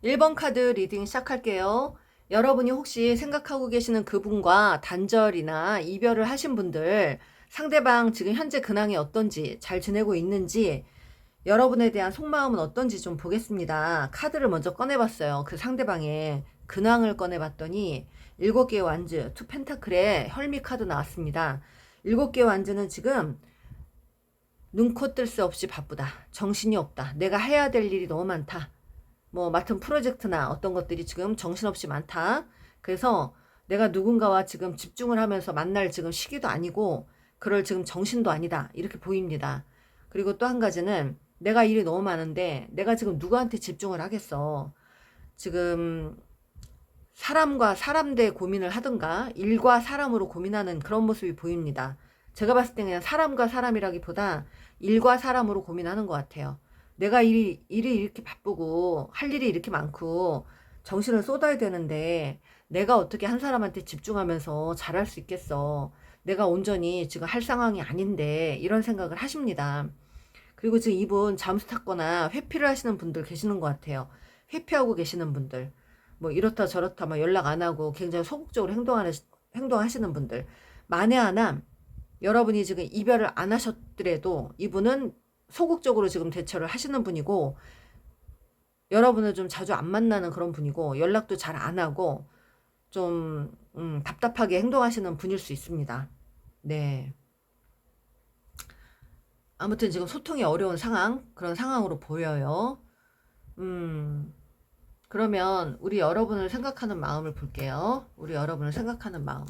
1번 카드 리딩 시작할게요. 여러분이 혹시 생각하고 계시는 그분과 단절이나 이별을 하신 분들, 상대방 지금 현재 근황이 어떤지, 잘 지내고 있는지, 여러분에 대한 속마음은 어떤지 좀 보겠습니다. 카드를 먼저 꺼내봤어요. 그 상대방의 근황을 꺼내봤더니 7개의 완즈, 투 펜타클의 혈미 카드 나왔습니다. 7개의 완즈는 지금 눈코 뜰 새 없이 바쁘다. 정신이 없다. 내가 해야 될 일이 너무 많다. 뭐 맡은 프로젝트나 어떤 것들이 지금 정신없이 많다. 그래서 내가 누군가와 지금 집중을 하면서 만날 지금 시기도 아니고 그럴 지금 정신도 아니다. 이렇게 보입니다. 그리고 또 한 가지는 내가 일이 너무 많은데 내가 지금 누구한테 집중을 하겠어. 지금 사람과 사람 대 고민을 하든가 일과 사람으로 고민하는 그런 모습이 보입니다. 제가 봤을 때 그냥 사람과 사람이라기보다 일과 사람으로 고민하는 것 같아요. 내가 일이 이렇게 바쁘고 할 일이 이렇게 많고 정신을 쏟아야 되는데 내가 어떻게 한 사람한테 집중하면서 잘할 수 있겠어. 내가 온전히 지금 할 상황이 아닌데 이런 생각을 하십니다. 그리고 지금 이분 잠수 탔거나 회피를 하시는 분들 계시는 것 같아요. 회피하고 계시는 분들. 뭐 이렇다 저렇다 막 연락 안 하고 굉장히 소극적으로 행동하시는 분들. 만에 하나 여러분이 지금 이별을 안 하셨더라도 이분은 소극적으로 지금 대처를 하시는 분이고 여러분을 좀 자주 안 만나는 그런 분이고 연락도 잘 안 하고 좀 답답하게 행동하시는 분일 수 있습니다. 네. 아무튼 지금 소통이 어려운 상황, 그런 상황으로 보여요. 그러면 우리 여러분을 생각하는 마음을 볼게요. 우리 여러분을 생각하는 마음.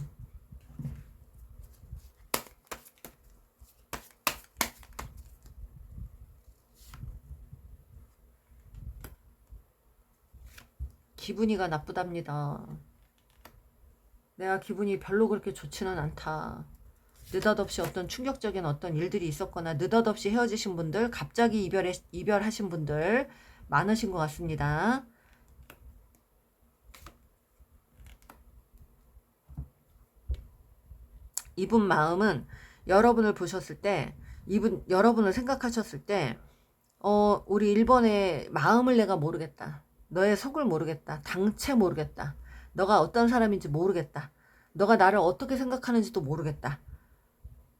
기분이가 나쁘답니다. 내가 기분이 별로 그렇게 좋지는 않다. 느닷없이 어떤 충격적인 어떤 일들이 있었거나 느닷없이 헤어지신 분들, 갑자기 이별하신 분들 많으신 것 같습니다. 이분 마음은 여러분을 보셨을 때, 여러분을 생각하셨을 때, 우리 1번의 마음을 내가 모르겠다. 너의 속을 모르겠다. 당체 모르겠다. 너가 어떤 사람인지 모르겠다. 너가 나를 어떻게 생각하는지도 모르겠다.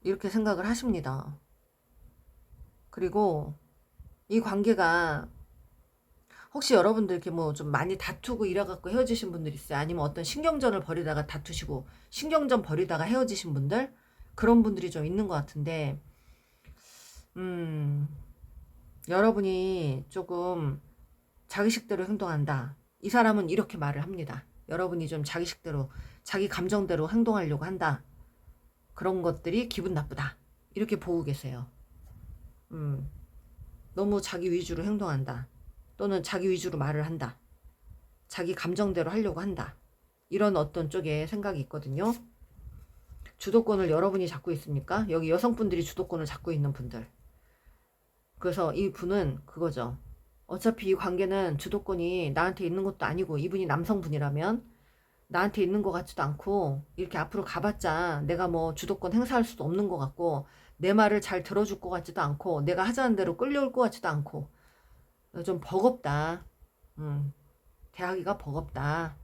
이렇게 생각을 하십니다. 그리고 이 관계가 혹시 여러분들 이렇게 뭐 좀 많이 다투고 이래갖고 헤어지신 분들 있어요? 아니면 어떤 신경전을 벌이다가 다투시고 신경전 벌이다가 헤어지신 분들? 그런 분들이 좀 있는 것 같은데 여러분이 조금 자기식대로 행동한다. 이 사람은 이렇게 말을 합니다. 여러분이 좀 자기식대로 자기 감정대로 행동하려고 한다. 그런 것들이 기분 나쁘다. 이렇게 보고 계세요. 너무 자기 위주로 행동한다. 또는 자기 위주로 말을 한다. 자기 감정대로 하려고 한다. 이런 어떤 쪽에 생각이 있거든요. 주도권을 여러분이 잡고 있습니까? 여기 여성분들이 주도권을 잡고 있는 분들. 그래서 이 분은 그거죠. 어차피 이 관계는 주도권이 나한테 있는 것도 아니고 이분이 남성분이라면 나한테 있는 것 같지도 않고 이렇게 앞으로 가봤자 내가 뭐 주도권 행사할 수도 없는 것 같고 내 말을 잘 들어줄 것 같지도 않고 내가 하자는 대로 끌려올 것 같지도 않고 좀 버겁다. 대하기가 버겁다.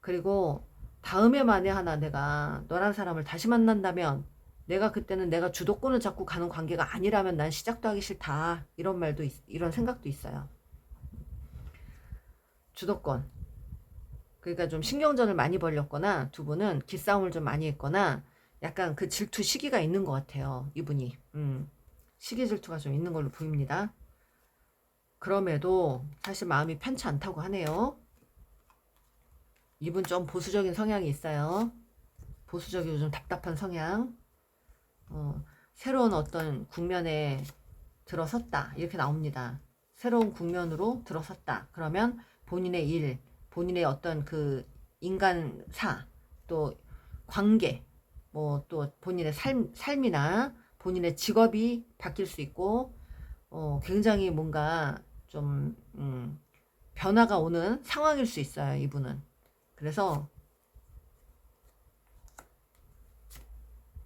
그리고 다음에 만에 하나 내가 너란 사람을 다시 만난다면 내가 그때는 내가 주도권을 잡고 가는 관계가 아니라면 난 시작도 하기 싫다. 이런 말도 이런 생각도 있어요. 주도권. 그러니까 좀 신경전을 많이 벌렸거나 두 분은 기싸움을 좀 많이 했거나 약간 그 질투 시기가 있는 것 같아요. 이분이. 시기 질투가 좀 있는 걸로 보입니다. 그럼에도 사실 마음이 편치 않다고 하네요. 이분 좀 보수적인 성향이 있어요. 보수적이고 좀 답답한 성향. 새로운 어떤 국면에 들어섰다. 이렇게 나옵니다. 새로운 국면으로 들어섰다. 그러면 본인의 일, 본인의 어떤 그 인간사, 또 관계, 뭐 또 본인의 삶이나 본인의 직업이 바뀔 수 있고, 굉장히 뭔가 좀, 변화가 오는 상황일 수 있어요, 이분은. 그래서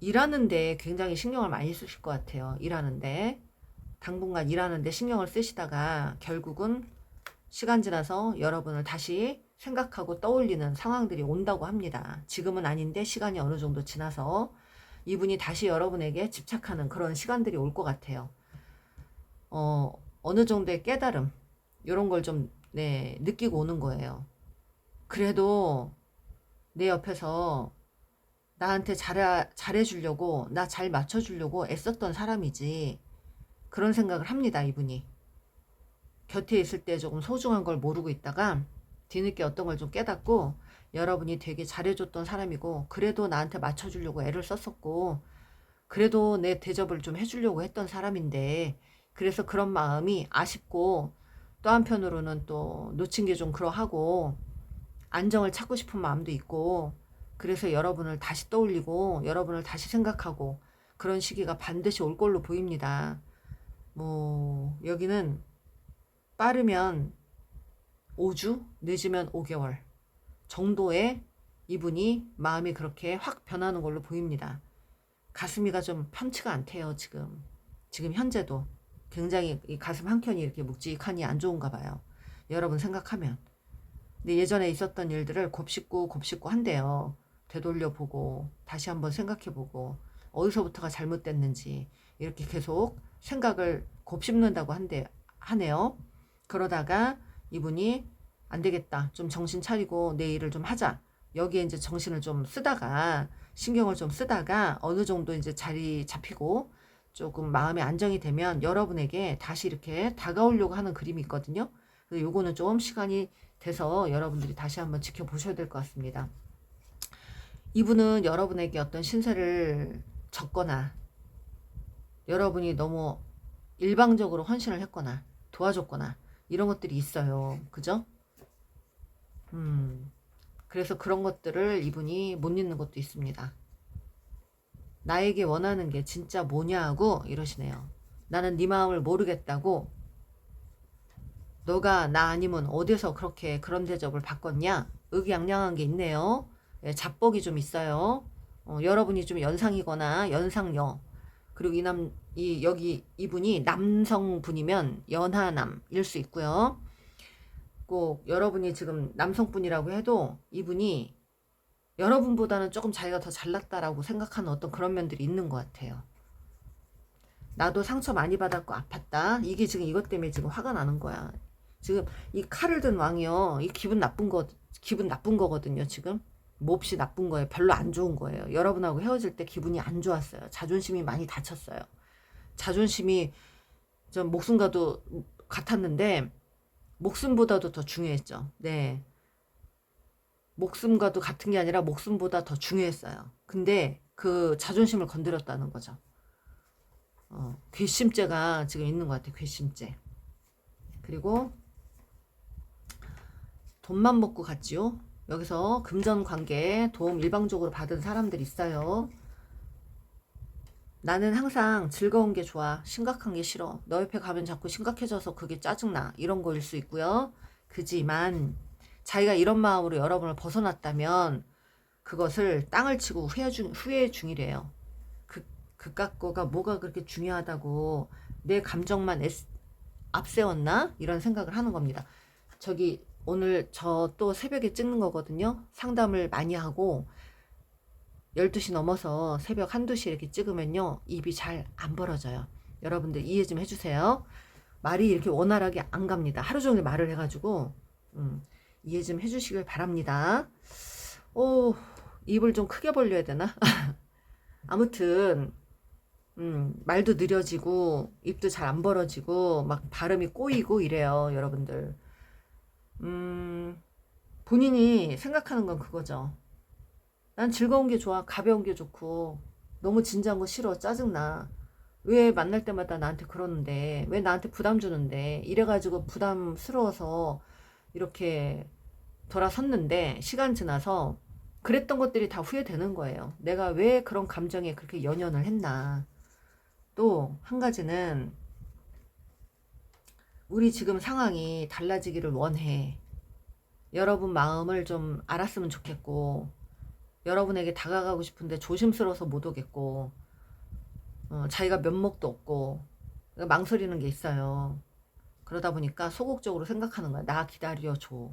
일하는데 굉장히 신경을 많이 쓰실 것 같아요. 일하는데. 당분간 일하는데 신경을 쓰시다가 결국은 시간 지나서 여러분을 다시 생각하고 떠올리는 상황들이 온다고 합니다. 지금은 아닌데 시간이 어느 정도 지나서 이분이 다시 여러분에게 집착하는 그런 시간들이 올 것 같아요. 어느 정도의 깨달음, 이런 걸 좀, 네, 느끼고 오는 거예요. 그래도 내 옆에서 나한테 잘해주려고, 나 잘 맞춰주려고 애썼던 사람이지. 그런 생각을 합니다, 이분이. 곁에 있을 때 조금 소중한 걸 모르고 있다가 뒤늦게 어떤 걸 좀 깨닫고, 여러분이 되게 잘해줬던 사람이고, 그래도 나한테 맞춰주려고 애를 썼었고, 그래도 내 대접을 좀 해주려고 했던 사람인데, 그래서 그런 마음이 아쉽고, 또 한편으로는 또 놓친 게 좀 그러하고, 안정을 찾고 싶은 마음도 있고, 그래서 여러분을 다시 떠올리고 여러분을 다시 생각하고 그런 시기가 반드시 올 걸로 보입니다. 뭐 여기는 빠르면 5주, 늦으면 5개월 정도의 이분이 마음이 그렇게 확 변하는 걸로 보입니다. 가슴이가 좀 편치가 않대요. 지금 현재도 굉장히 이 가슴 한켠이 이렇게 묵직하니 안 좋은가 봐요. 여러분 생각하면. 근데 예전에 있었던 일들을 곱씹고 한대요. 되돌려보고 다시 한번 생각해보고 어디서부터가 잘못됐는지 이렇게 계속 생각을 곱씹는다고 하네요. 그러다가 이분이 안 되겠다, 좀 정신 차리고 내 일을 좀 하자, 여기에 이제 정신을 좀 쓰다가 신경을 좀 쓰다가 어느 정도 이제 자리 잡히고 조금 마음의 안정이 되면 여러분에게 다시 이렇게 다가오려고 하는 그림이 있거든요. 그래서 요거는 좀 시간이 돼서 여러분들이 다시 한번 지켜보셔야 될 것 같습니다. 이분은 여러분에게 어떤 신세를 졌거나 여러분이 너무 일방적으로 헌신을 했거나 도와줬거나 이런 것들이 있어요. 그죠? 그래서 그런 것들을 이분이 못 잊는 것도 있습니다. 나에게 원하는 게 진짜 뭐냐고 이러시네요. 나는 네 마음을 모르겠다고. 너가 나 아니면 어디서 그렇게 그런 대접을 받겠냐? 의기양양한 게 있네요. 예, 잡복이 좀 있어요. 여러분이 좀 연상이거나 연상녀, 그리고 여기 이분이 남성분이면 연하남일 수 있고요. 꼭 여러분이 지금 남성분이라고 해도 이분이 여러분보다는 조금 자기가 더 잘났다라고 생각하는 어떤 그런 면들이 있는 것 같아요. 나도 상처 많이 받았고 아팠다. 이게 지금 이것 때문에 지금 화가 나는 거야. 지금 이 칼을 든 왕이요. 이 기분 나쁜 거거든요, 지금. 몹시 나쁜 거예요. 별로 안 좋은 거예요. 여러분하고 헤어질 때 기분이 안 좋았어요. 자존심이 많이 다쳤어요. 자존심이 좀 목숨과도 같았는데 목숨보다도 더 중요했죠. 네. 목숨과도 같은 게 아니라 목숨보다 더 중요했어요. 근데 그 자존심을 건드렸다는 거죠. 괘씸죄가 지금 있는 것 같아요. 괘씸죄. 그리고 돈만 먹고 갔지요. 여기서 금전 관계에 도움 일방적으로 받은 사람들이 있어요. 나는 항상 즐거운 게 좋아. 심각한 게 싫어. 너 옆에 가면 자꾸 심각해져서 그게 짜증나. 이런 거일 수 있고요. 그지만 자기가 이런 마음으로 여러분을 벗어났다면 그것을 땅을 치고 후회 중이래요. 그깟 거가 뭐가 그렇게 중요하다고 내 감정만 앞세웠나? 이런 생각을 하는 겁니다. 저기 오늘 저 또 새벽에 찍는 거거든요. 상담을 많이 하고 12시 넘어서 새벽 1~2시 이렇게 찍으면요, 입이 잘 안 벌어져요. 여러분들 이해 좀 해주세요. 말이 이렇게 원활하게 안 갑니다. 하루 종일 말을 해가지고 이해 좀 해주시길 바랍니다. 입을 좀 크게 벌려야 되나? 아무튼 말도 느려지고 입도 잘 안 벌어지고 막 발음이 꼬이고 이래요, 여러분들. 본인이 생각하는 건 그거죠. 난 즐거운 게 좋아. 가벼운 게 좋고 너무 진지한 거 싫어. 짜증나. 왜 만날 때마다 나한테 그러는데, 왜 나한테 부담 주는데, 이래가지고 부담스러워서 이렇게 돌아섰는데 시간 지나서 그랬던 것들이 다 후회되는 거예요. 내가 왜 그런 감정에 그렇게 연연을 했나. 또 한 가지는 우리 지금 상황이 달라지기를 원해. 여러분 마음을 좀 알았으면 좋겠고, 여러분에게 다가가고 싶은데 조심스러워서 못 오겠고, 자기가 면목도 없고 망설이는 게 있어요. 그러다 보니까 소극적으로 생각하는 거야. 나 기다려줘.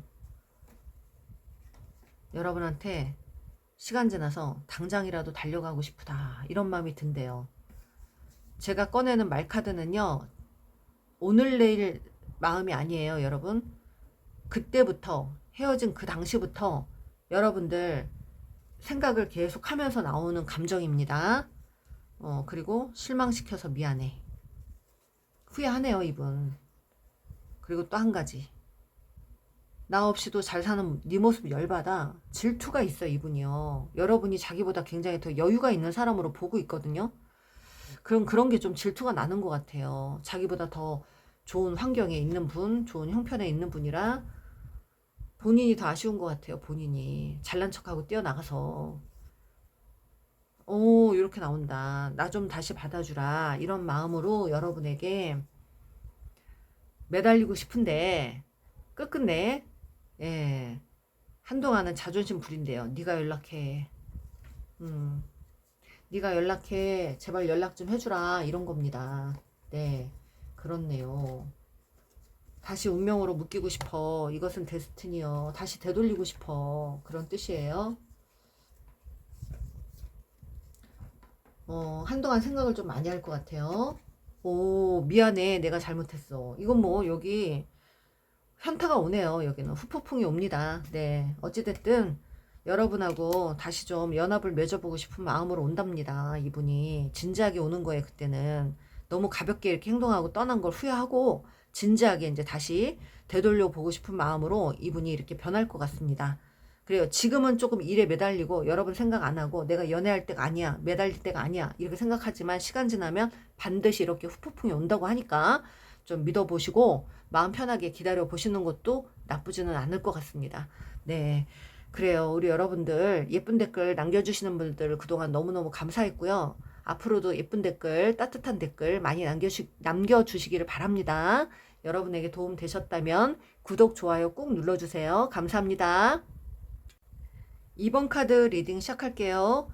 여러분한테 시간 지나서 당장이라도 달려가고 싶다, 이런 마음이 든대요. 제가 꺼내는 말카드는요, 오늘 내일 마음이 아니에요. 여러분, 그때부터, 헤어진 그 당시부터 여러분들 생각을 계속 하면서 나오는 감정입니다. 그리고 실망시켜서 미안해. 후회하네요, 이분. 그리고 또 한 가지. 나 없이도 잘 사는 네 모습 열받아. 질투가 있어, 이분이요. 여러분이 자기보다 굉장히 더 여유가 있는 사람으로 보고 있거든요. 그런 게 좀 질투가 나는 것 같아요. 자기보다 더 좋은 환경에 있는 분, 좋은 형편에 있는 분이라 본인이 더 아쉬운 것 같아요. 본인이 잘난 척하고 뛰어나가서 오, 이렇게 나온다. 나 좀 다시 받아주라, 이런 마음으로 여러분에게 매달리고 싶은데 끝끝내, 예, 한동안은 자존심 부린대요. 네가 연락해. 음, 네가 연락해. 제발 연락 좀 해주라, 이런 겁니다. 네, 그렇네요. 다시 운명으로 묶이고 싶어. 이것은 데스티니요. 다시 되돌리고 싶어. 그런 뜻이에요. 한동안 생각을 좀 많이 할 것 같아요. 오, 미안해. 내가 잘못했어. 이건 뭐, 여기, 현타가 오네요. 여기는 후폭풍이 옵니다. 네. 어찌됐든, 여러분하고 다시 좀 연합을 맺어보고 싶은 마음으로 온답니다. 이분이. 진지하게 오는 거예요, 그때는. 너무 가볍게 이렇게 행동하고 떠난 걸 후회하고, 진지하게 이제 다시 되돌려 보고 싶은 마음으로 이분이 이렇게 변할 것 같습니다. 그래요. 지금은 조금 일에 매달리고 여러분 생각 안 하고 내가 연애할 때가 아니야, 매달릴 때가 아니야, 이렇게 생각하지만 시간 지나면 반드시 이렇게 후폭풍이 온다고 하니까 좀 믿어보시고 마음 편하게 기다려 보시는 것도 나쁘지는 않을 것 같습니다. 네. 그래요. 우리 여러분들 예쁜 댓글 남겨주시는 분들 그동안 너무너무 감사했고요. 앞으로도 예쁜 댓글, 따뜻한 댓글 많이 남겨주시기를 바랍니다. 여러분에게 도움 되셨다면 구독, 좋아요 꾹 눌러주세요. 감사합니다. 2번 카드 리딩 시작할게요.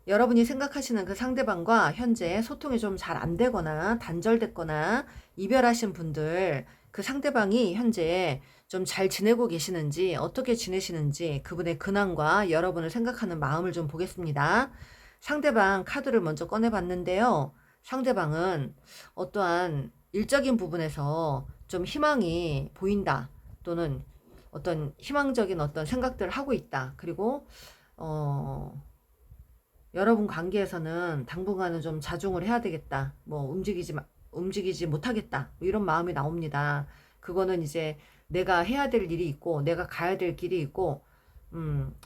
여러분이 생각하시는 그 상대방과 현재 소통이 좀 잘 안 되거나 단절됐거나 이별하신 분들, 그 상대방이 현재 좀 잘 지내고 계시는지, 어떻게 지내시는지, 그분의 근황과 여러분을 생각하는 마음을 좀 보겠습니다. 상대방 카드를 먼저 꺼내봤는데요. 상대방은 어떠한 일적인 부분에서 좀 희망이 보인다, 또는 어떤 희망적인 어떤 생각들을 하고 있다. 그리고 여러분 관계에서는 당분간은 좀 자중을 해야 되겠다. 뭐 움직이지 못하겠다. 뭐 이런 마음이 나옵니다. 그거는 이제 내가 해야 될 일이 있고 내가 가야 될 길이 있고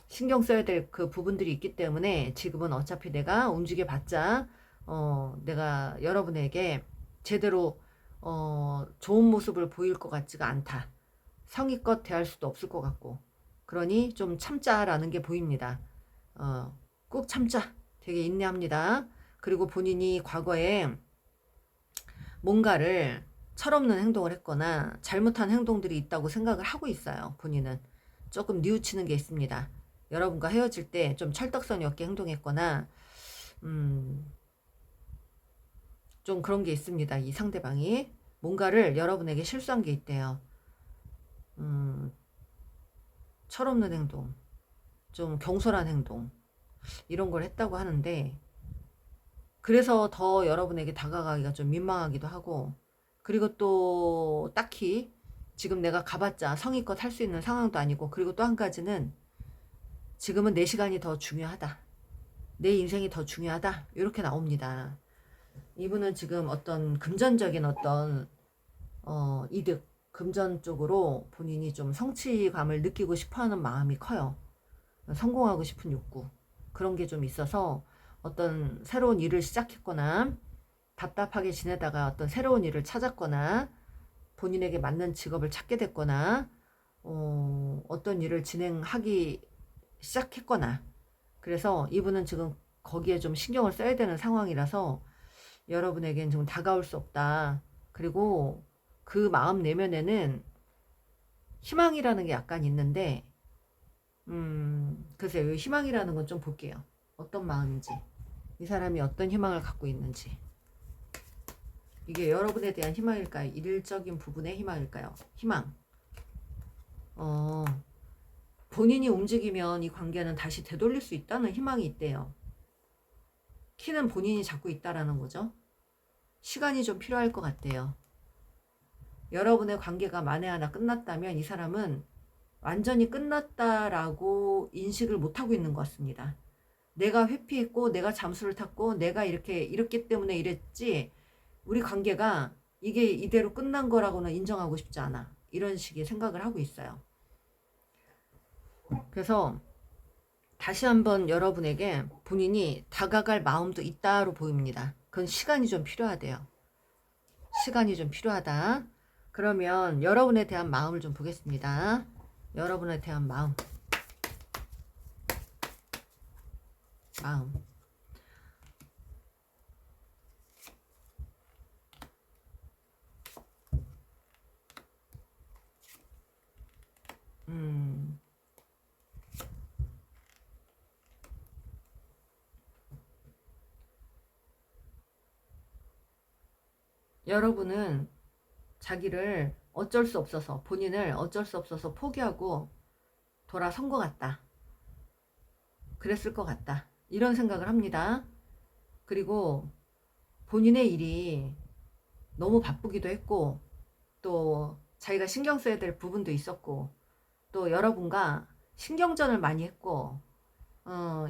신경 써야 될 그 부분들이 있기 때문에 지금은 어차피 내가 움직여 봤자 내가 여러분에게 제대로 좋은 모습을 보일 것 같지가 않다. 성의껏 대할 수도 없을 것 같고, 그러니 좀 참자라는 게 보입니다. 꼭 참자. 되게 인내합니다. 그리고 본인이 과거에 뭔가를 철없는 행동을 했거나 잘못한 행동들이 있다고 생각을 하고 있어요. 본인은 조금 뉘우치는 게 있습니다. 여러분과 헤어질 때 좀 철떡선이 없게 행동했거나 좀 그런 게 있습니다. 이 상대방이 뭔가를 여러분에게 실수한 게 있대요. 철없는 행동, 좀 경솔한 행동, 이런 걸 했다고 하는데, 그래서 더 여러분에게 다가가기가 좀 민망하기도 하고, 그리고 또 딱히 지금 내가 가봤자 성의껏 할 수 있는 상황도 아니고, 그리고 또 한 가지는 지금은 내 시간이 더 중요하다, 내 인생이 더 중요하다, 이렇게 나옵니다. 이분은 지금 어떤 금전적인 어떤 이득, 금전 쪽으로 본인이 좀 성취감을 느끼고 싶어하는 마음이 커요. 성공하고 싶은 욕구, 그런 게 좀 있어서 어떤 새로운 일을 시작했거나 답답하게 지내다가 어떤 새로운 일을 찾았거나 본인에게 맞는 직업을 찾게 됐거나 어떤 일을 진행하기 시작했거나 그래서 이분은 지금 거기에 좀 신경을 써야 되는 상황이라서 여러분에겐 좀 다가올 수 없다. 그리고 그 마음 내면에는 희망이라는 게 약간 있는데, 글쎄요. 이 희망이라는 건 좀 볼게요. 어떤 마음인지. 이 사람이 어떤 희망을 갖고 있는지. 이게 여러분에 대한 희망일까요? 일적인 부분의 희망일까요? 희망. 본인이 움직이면 이 관계는 다시 되돌릴 수 있다는 희망이 있대요. 키는 본인이 잡고 있다라는 거죠. 시간이 좀 필요할 것 같대요. 여러분의 관계가 만에 하나 끝났다면 이 사람은 완전히 끝났다라고 인식을 못하고 있는 것 같습니다. 내가 회피했고 내가 잠수를 탔고 내가 이렇게 이랬기 때문에 이랬지 우리 관계가 이게 이대로 끝난 거라고는 인정하고 싶지 않아. 이런 식의 생각을 하고 있어요. 그래서 다시 한번 여러분에게 본인이 다가갈 마음도 있다로 보입니다. 그건 시간이 좀 필요하대요. 시간이 좀 필요하다. 그러면 여러분에 대한 마음을 좀 보겠습니다. 여러분에 대한 마음. 마음. 여러분은 자기를 어쩔 수 없어서 본인을 어쩔 수 없어서 포기하고 돌아선 것 같다. 그랬을 것 같다. 이런 생각을 합니다. 그리고 본인의 일이 너무 바쁘기도 했고 또 자기가 신경 써야 될 부분도 있었고 또 여러분과 신경전을 많이 했고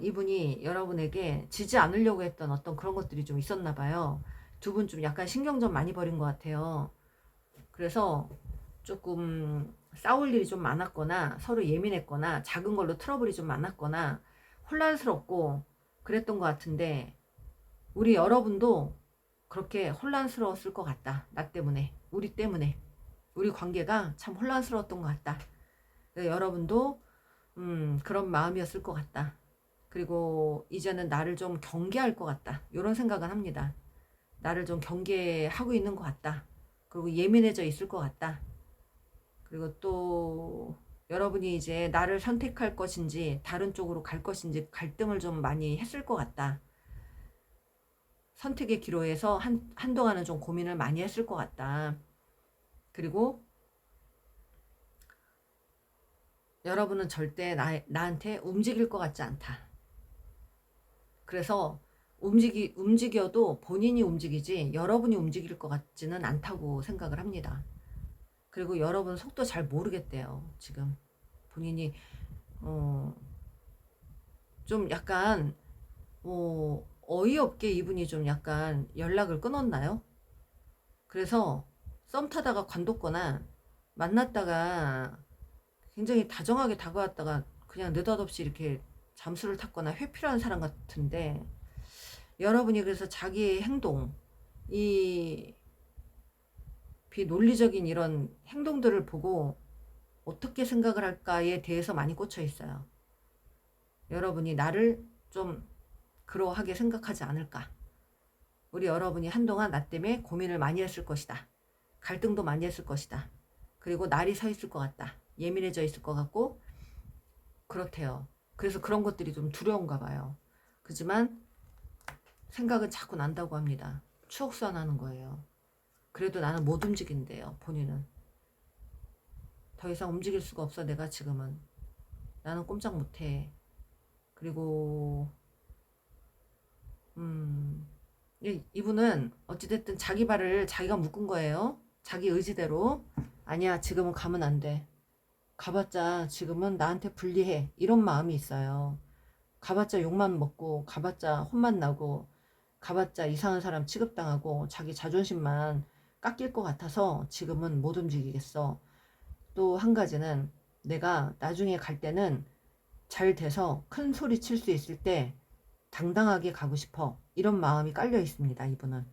이분이 여러분에게 지지 않으려고 했던 어떤 그런 것들이 좀 있었나 봐요. 두 분 좀 약간 신경전 많이 벌인 것 같아요. 그래서 조금 싸울 일이 좀 많았거나 서로 예민했거나 작은 걸로 트러블이 좀 많았거나 혼란스럽고 그랬던 것 같은데 우리 여러분도 그렇게 혼란스러웠을 것 같다. 나 때문에 우리 때문에 우리 관계가 참 혼란스러웠던 것 같다. 여러분도 그런 마음이었을 것 같다. 그리고 이제는 나를 좀 경계할 것 같다. 이런 생각은 합니다. 나를 좀 경계하고 있는 것 같다. 그리고 예민해져 있을 것 같다. 그리고 또 여러분이 이제 나를 선택할 것인지 다른 쪽으로 갈 것인지 갈등을 좀 많이 했을 것 같다. 선택의 기로에서 한동안은 좀 고민을 많이 했을 것 같다. 그리고 여러분은 절대 나한테 움직일 것 같지 않다. 그래서 움직여도 본인이 움직이지 여러분이 움직일 것 같지는 않다고 생각을 합니다. 그리고 여러분 속도 잘 모르겠대요. 지금 본인이 좀 약간 어이없게 이분이 좀 약간 연락을 끊었나요? 그래서 썸 타다가 관뒀거나 만났다가 굉장히 다정하게 다가왔다가 그냥 느닷없이 이렇게 잠수를 탔거나 회피를 한 사람 같은데 여러분이 그래서 자기의 행동, 이 비논리적인 이런 행동들을 보고 어떻게 생각을 할까에 대해서 많이 꽂혀 있어요. 여러분이 나를 좀 그러하게 생각하지 않을까. 우리 여러분이 한동안 나 때문에 고민을 많이 했을 것이다. 갈등도 많이 했을 것이다. 그리고 날이 서 있을 것 같다. 예민해져 있을 것 같고 그렇대요. 그래서 그런 것들이 좀 두려운가 봐요. 그지만 생각은 자꾸 난다고 합니다. 추억 소환하는 거예요. 그래도 나는 못 움직인대요. 본인은. 더 이상 움직일 수가 없어 내가 지금은. 나는 꼼짝 못해. 그리고 이분은 어찌됐든 자기 발을 자기가 묶은 거예요. 자기 의지대로. 아니야 지금은 가면 안 돼. 가봤자 지금은 나한테 불리해. 이런 마음이 있어요. 가봤자 욕만 먹고 가봤자 혼만 나고 가봤자 이상한 사람 취급당하고 자기 자존심만 깎일 것 같아서 지금은 못 움직이겠어. 또 한 가지는 내가 나중에 갈 때는 잘 돼서 큰 소리 칠 수 있을 때 당당하게 가고 싶어. 이런 마음이 깔려 있습니다. 이분은.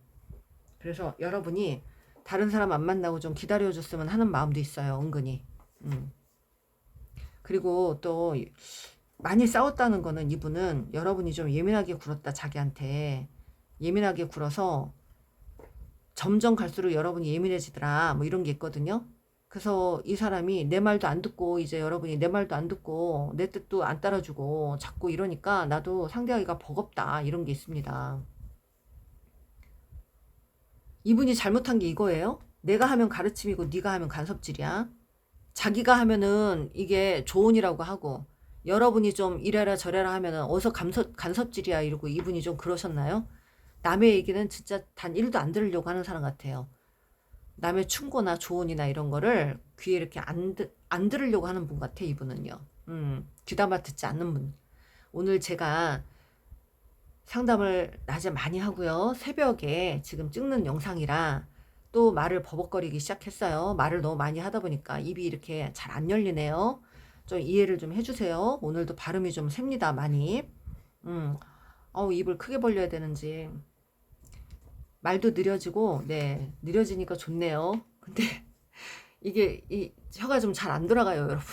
그래서 여러분이 다른 사람 안 만나고 좀 기다려줬으면 하는 마음도 있어요. 은근히. 그리고 또 많이 싸웠다는 거는 이분은 여러분이 좀 예민하게 굴었다, 자기한테. 예민하게 굴어서 점점 갈수록 여러분이 예민해지더라, 뭐 이런 게 있거든요. 그래서 이 사람이 내 말도 안 듣고, 이제 여러분이 내 말도 안 듣고 내 뜻도 안 따라주고 자꾸 이러니까 나도 상대하기가 버겁다, 이런 게 있습니다. 이분이 잘못한 게 이거예요. 내가 하면 가르침이고 네가 하면 간섭질이야. 자기가 하면은 이게 조언이라고 하고, 여러분이 좀 이래라 저래라 하면은 어서 간섭질이야 이러고, 이분이 좀 그러셨나요? 남의 얘기는 진짜 단 1도 안 들으려고 하는 사람 같아요. 남의 충고나 조언이나 이런 거를 귀에 이렇게 안 들으려고 하는 분 같아, 이분은요. 귀담아 듣지 않는 분. 오늘 제가 상담을 낮에 많이 하고요. 새벽에 지금 찍는 영상이라 또 말을 버벅거리기 시작했어요. 말을 너무 많이 하다 보니까 입이 이렇게 잘 안 열리네요. 좀 이해를 좀 해주세요. 오늘도 발음이 좀 셉니다, 많이. 입을 크게 벌려야 되는지. 말도 느려지고, 네, 느려지니까 좋네요. 근데 이게 이 혀가 좀 잘 안 돌아가요, 여러분.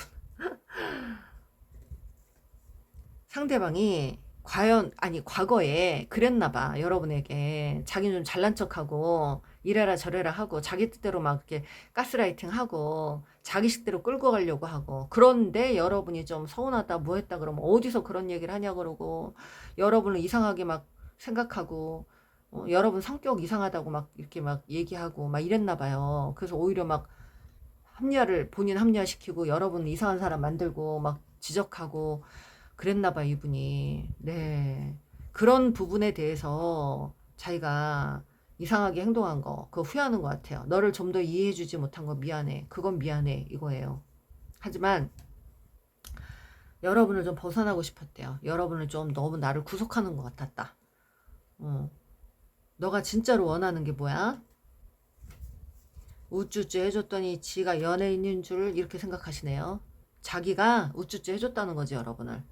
상대방이 과거에 그랬나 봐, 여러분에게. 자기는 좀 잘난 척하고 이래라 저래라 하고 자기 뜻대로 막 이렇게 가스라이팅 하고 자기 식대로 끌고 가려고 하고, 그런데 여러분이 좀 서운하다 뭐 했다 그러면 어디서 그런 얘기를 하냐 그러고, 여러분을 이상하게 막 생각하고, 여러분 성격 이상하다고 막 이렇게 막 얘기하고 막 이랬나 봐요. 그래서 오히려 막 본인 합리화시키고 여러분 이상한 사람 만들고 막 지적하고 그랬나 봐, 이분이. 네. 그런 부분에 대해서 자기가 이상하게 행동한 거, 그거 후회하는 것 같아요. 너를 좀 더 이해해주지 못한 거 미안해. 그건 미안해. 이거예요. 하지만 여러분을 좀 벗어나고 싶었대요. 여러분을 좀 너무 나를 구속하는 것 같았다. 너가 진짜로 원하는 게 뭐야? 우쭈쭈 해줬더니 지가 연예인인 줄 이렇게 생각하시네요. 자기가 우쭈쭈 해줬다는 거지, 여러분을.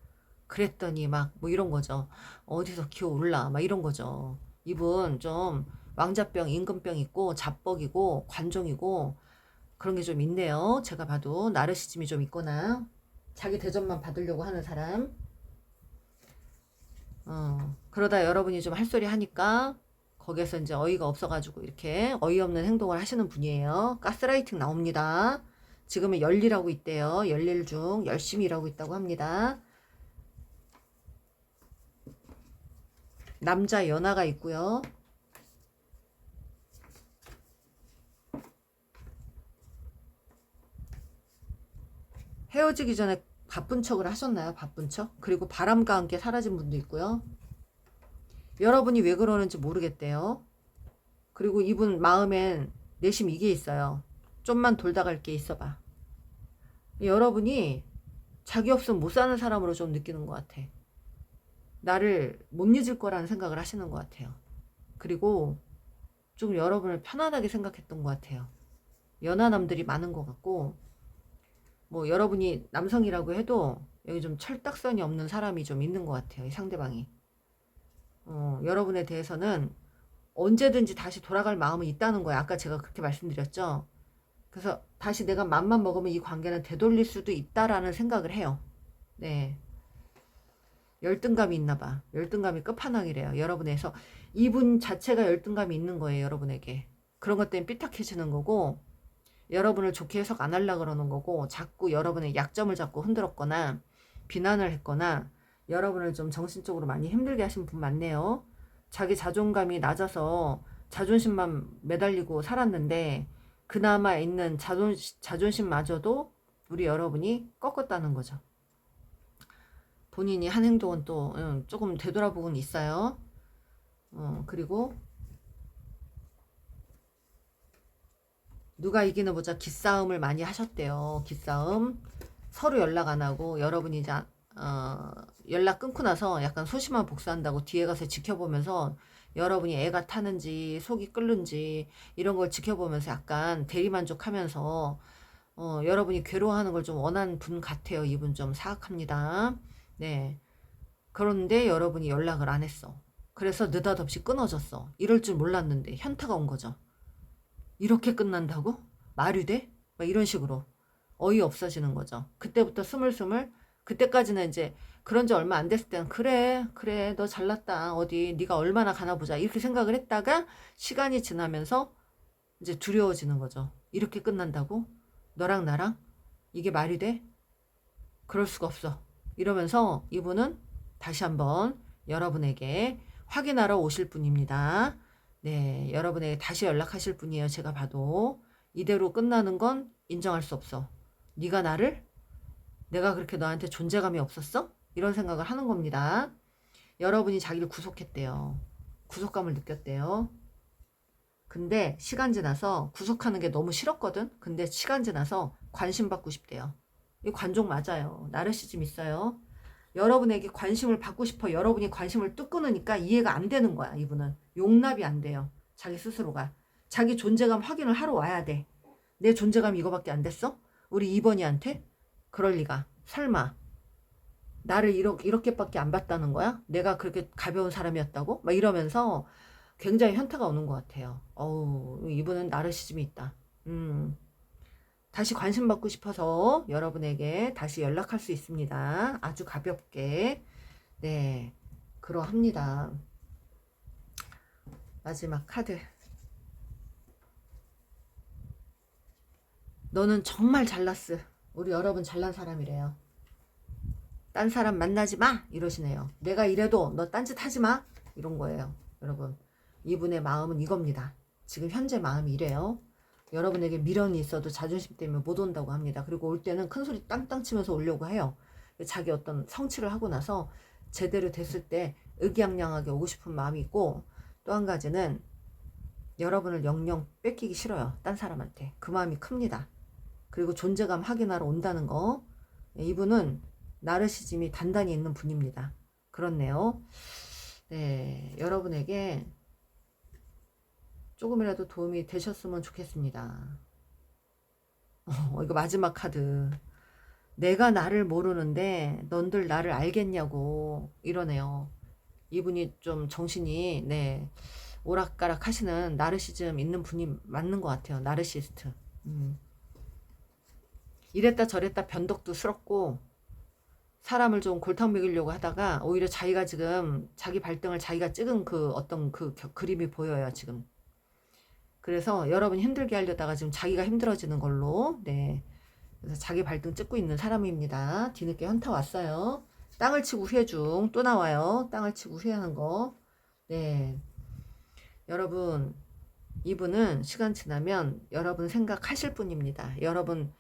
그랬더니 막 뭐 이런 거죠. 어디서 기어올라 막 이런 거죠. 이분 좀 왕자병, 임금병 있고 자뻑이고 관종이고 그런 게 좀 있네요. 제가 봐도 나르시즘이 좀 있거나 자기 대접만 받으려고 하는 사람. 그러다 여러분이 좀 할 소리 하니까 거기에서 이제 어이가 없어가지고 이렇게 어이없는 행동을 하시는 분이에요. 가스라이팅 나옵니다. 지금은 열일하고 있대요. 열일 중 열심히 일하고 있다고 합니다. 남자 연하가 있고요. 헤어지기 전에 바쁜 척을 하셨나요? 바쁜 척? 그리고 바람과 함께 사라진 분도 있고요. 여러분이 왜 그러는지 모르겠대요. 그리고 이분 마음엔 내심 이게 있어요. 좀만 돌다 갈 게 있어봐. 여러분이 자기 없으면 못 사는 사람으로 좀 느끼는 것 같아. 나를 못 잊을 거라는 생각을 하시는 것 같아요. 그리고 좀 여러분을 편안하게 생각했던 것 같아요. 연하남들이 많은 것 같고, 뭐 여러분이 남성이라고 해도 여기 좀 철딱선이 없는 사람이 좀 있는 것 같아요, 이 상대방이. 여러분에 대해서는 언제든지 다시 돌아갈 마음은 있다는 거예요. 아까 제가 그렇게 말씀드렸죠. 그래서 다시 내가 맘만 먹으면 이 관계는 되돌릴 수도 있다라는 생각을 해요. 네. 열등감이 있나 봐. 열등감이 끝판왕이래요, 여러분에서. 이분 자체가 열등감이 있는 거예요, 여러분에게. 그런 것 때문에 삐딱해지는 거고, 여러분을 좋게 해석 안 하려고 그러는 거고, 자꾸 여러분의 약점을 잡고 흔들었거나 비난을 했거나 여러분을 좀 정신적으로 많이 힘들게 하신 분 많네요. 자기 자존감이 낮아서 자존심만 매달리고 살았는데 그나마 있는 자존심마저도 우리 여러분이 꺾었다는 거죠. 본인이 한 행동은 또 조금 되돌아보곤 있어요. 그리고 누가 이기는 보자 기싸움을 많이 하셨대요. 기싸움. 서로 연락 안 하고 여러분이 이제 연락 끊고 나서 약간 소심한 복수한다고 뒤에 가서 지켜보면서 여러분이 애가 타는지 속이 끓는지 이런 걸 지켜보면서 약간 대리만족하면서 여러분이 괴로워하는 걸 좀 원하는 분 같아요. 이분 좀 사악합니다. 네. 그런데 여러분이 연락을 안 했어. 그래서 느닷없이 끊어졌어. 이럴 줄 몰랐는데 현타가 온 거죠. 이렇게 끝난다고? 말이 돼? 막 이런 식으로 어이없어지는 거죠. 그때부터 스물스물 그때까지는 이제 그런 지 얼마 안 됐을 때는 그래 그래 너 잘났다 어디 네가 얼마나 가나 보자 이렇게 생각을 했다가 시간이 지나면서 이제 두려워지는 거죠. 이렇게 끝난다고? 너랑 나랑? 이게 말이 돼? 그럴 수가 없어. 이러면서 이분은 다시 한번 여러분에게 확인하러 오실 분입니다. 네, 여러분에게 다시 연락하실 분이에요. 제가 봐도. 이대로 끝나는 건 인정할 수 없어. 네가 나를? 내가 그렇게 너한테 존재감이 없었어? 이런 생각을 하는 겁니다. 여러분이 자기를 구속했대요. 구속감을 느꼈대요. 근데 시간 지나서 구속하는 게 너무 싫었거든? 근데 시간 지나서 관심 받고 싶대요. 이 관종 맞아요. 나르시즘 있어요. 여러분에게 관심을 받고 싶어. 여러분이 관심을 뚝 끊으니까 이해가 안 되는 거야. 이분은 용납이 안 돼요. 자기 스스로가. 자기 존재감 확인을 하러 와야 돼. 내 존재감 이거밖에 안 됐어? 우리 이번이한테? 그럴 리가. 설마 나를 이렇게밖에 안 봤다는 거야? 내가 그렇게 가벼운 사람이었다고? 막 이러면서 굉장히 현타가 오는 것 같아요. 어우, 이분은 나르시즘이 있다. 다시 관심 받고 싶어서 여러분에게 다시 연락할 수 있습니다. 아주 가볍게. 네, 그러합니다. 마지막 카드. 너는 정말 잘났어. 우리 여러분 잘난 사람이래요. 딴 사람 만나지 마! 이러시네요. 내가 이래도 너 딴짓 하지 마! 이런 거예요. 여러분, 이분의 마음은 이겁니다. 지금 현재 마음이 이래요. 여러분에게 미련이 있어도 자존심 때문에 못 온다고 합니다. 그리고 올 때는 큰 소리 땅땅 치면서 오려고 해요. 자기 어떤 성취를 하고 나서 제대로 됐을 때 의기양양하게 오고 싶은 마음이 있고, 또 한 가지는 여러분을 영영 뺏기기 싫어요. 딴 사람한테. 그 마음이 큽니다. 그리고 존재감 확인하러 온다는 거. 이분은 나르시즘이 단단히 있는 분입니다. 그렇네요. 네, 여러분에게 조금이라도 도움이 되셨으면 좋겠습니다. 이거 마지막 카드. 내가 나를 모르는데 넌들 나를 알겠냐고 이러네요. 이분이 좀 정신이 네 오락가락 하시는 나르시즘 있는 분이 맞는 것 같아요. 나르시스트. 이랬다 저랬다 변덕도 스럽고 사람을 좀 골탕 먹이려고 하다가 오히려 자기가 지금 자기 발등을 자기가 찍은 그 어떤 그 그림이 보여요 지금. 그래서 여러분 힘들게 하려다가 지금 자기가 힘들어지는 걸로 네 그래서 자기 발등 찍고 있는 사람입니다. 뒤늦게 현타 왔어요. 땅을 치고 후회 중 또 나와요. 땅을 치고 후회하는 거. 네 여러분 이분은 시간 지나면 여러분 생각하실 분입니다. 여러분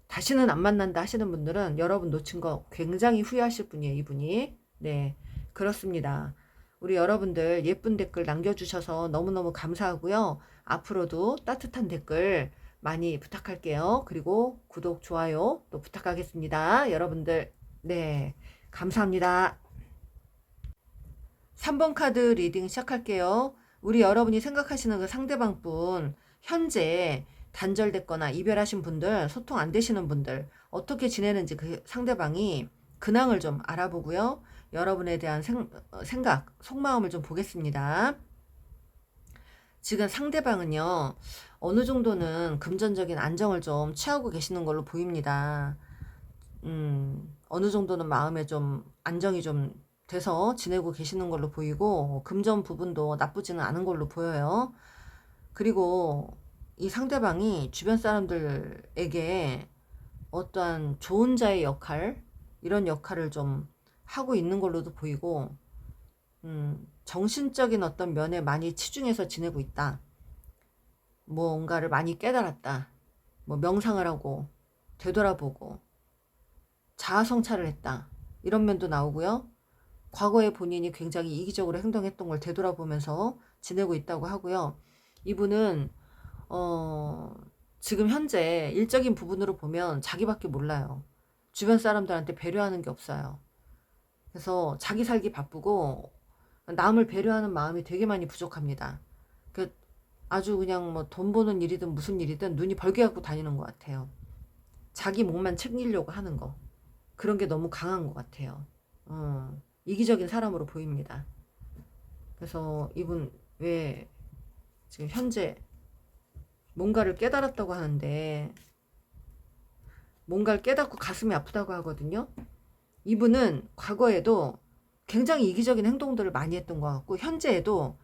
다시는 안 만난다 하시는 분들은 여러분 놓친 거 굉장히 후회하실 분이에요. 이분이. 네 그렇습니다. 우리 여러분들 예쁜 댓글 남겨주셔서 너무너무 감사하고요. 앞으로도 따뜻한 댓글 많이 부탁할게요. 그리고 구독, 좋아요 또 부탁하겠습니다. 여러분들 네 감사합니다. 3번 카드 리딩 시작할게요. 우리 여러분이 생각하시는 그 상대방 분 현재 단절됐거나 이별하신 분들, 소통 안 되시는 분들 어떻게 지내는지 그 상대방이 근황을 좀 알아보고요. 여러분에 대한 생각, 속마음을 좀 보겠습니다. 지금 상대방은요. 어느 정도는 금전적인 안정을 좀 취하고 계시는 걸로 보입니다. 어느 정도는 마음에 좀 안정이 좀 돼서 지내고 계시는 걸로 보이고 금전 부분도 나쁘지는 않은 걸로 보여요. 그리고 이 상대방이 주변 사람들에게 어떠한 좋은 자의 역할 이런 역할을 좀 하고 있는 걸로도 보이고 정신적인 어떤 면에 많이 치중해서 지내고 있다. 뭔가를 많이 깨달았다. 뭐 명상을 하고 되돌아보고 자아성찰을 했다. 이런 면도 나오고요. 과거에 본인이 굉장히 이기적으로 행동했던 걸 되돌아보면서 지내고 있다고 하고요. 이분은 지금 현재 일적인 부분으로 보면 자기밖에 몰라요. 주변 사람들한테 배려하는 게 없어요. 그래서 자기 살기 바쁘고 남을 배려하는 마음이 되게 많이 부족합니다. 그 아주 그냥 뭐 돈 버는 일이든 무슨 일이든 눈이 벌게 갖고 다니는 것 같아요. 자기 목만 챙기려고 하는 거. 그런 게 너무 강한 것 같아요. 이기적인 사람으로 보입니다. 그래서 이분 왜 지금 현재 뭔가를 깨달았다고 하는데 뭔가를 깨닫고 가슴이 아프다고 하거든요. 이분은 과거에도 굉장히 이기적인 행동들을 많이 했던 것 같고, 현재에도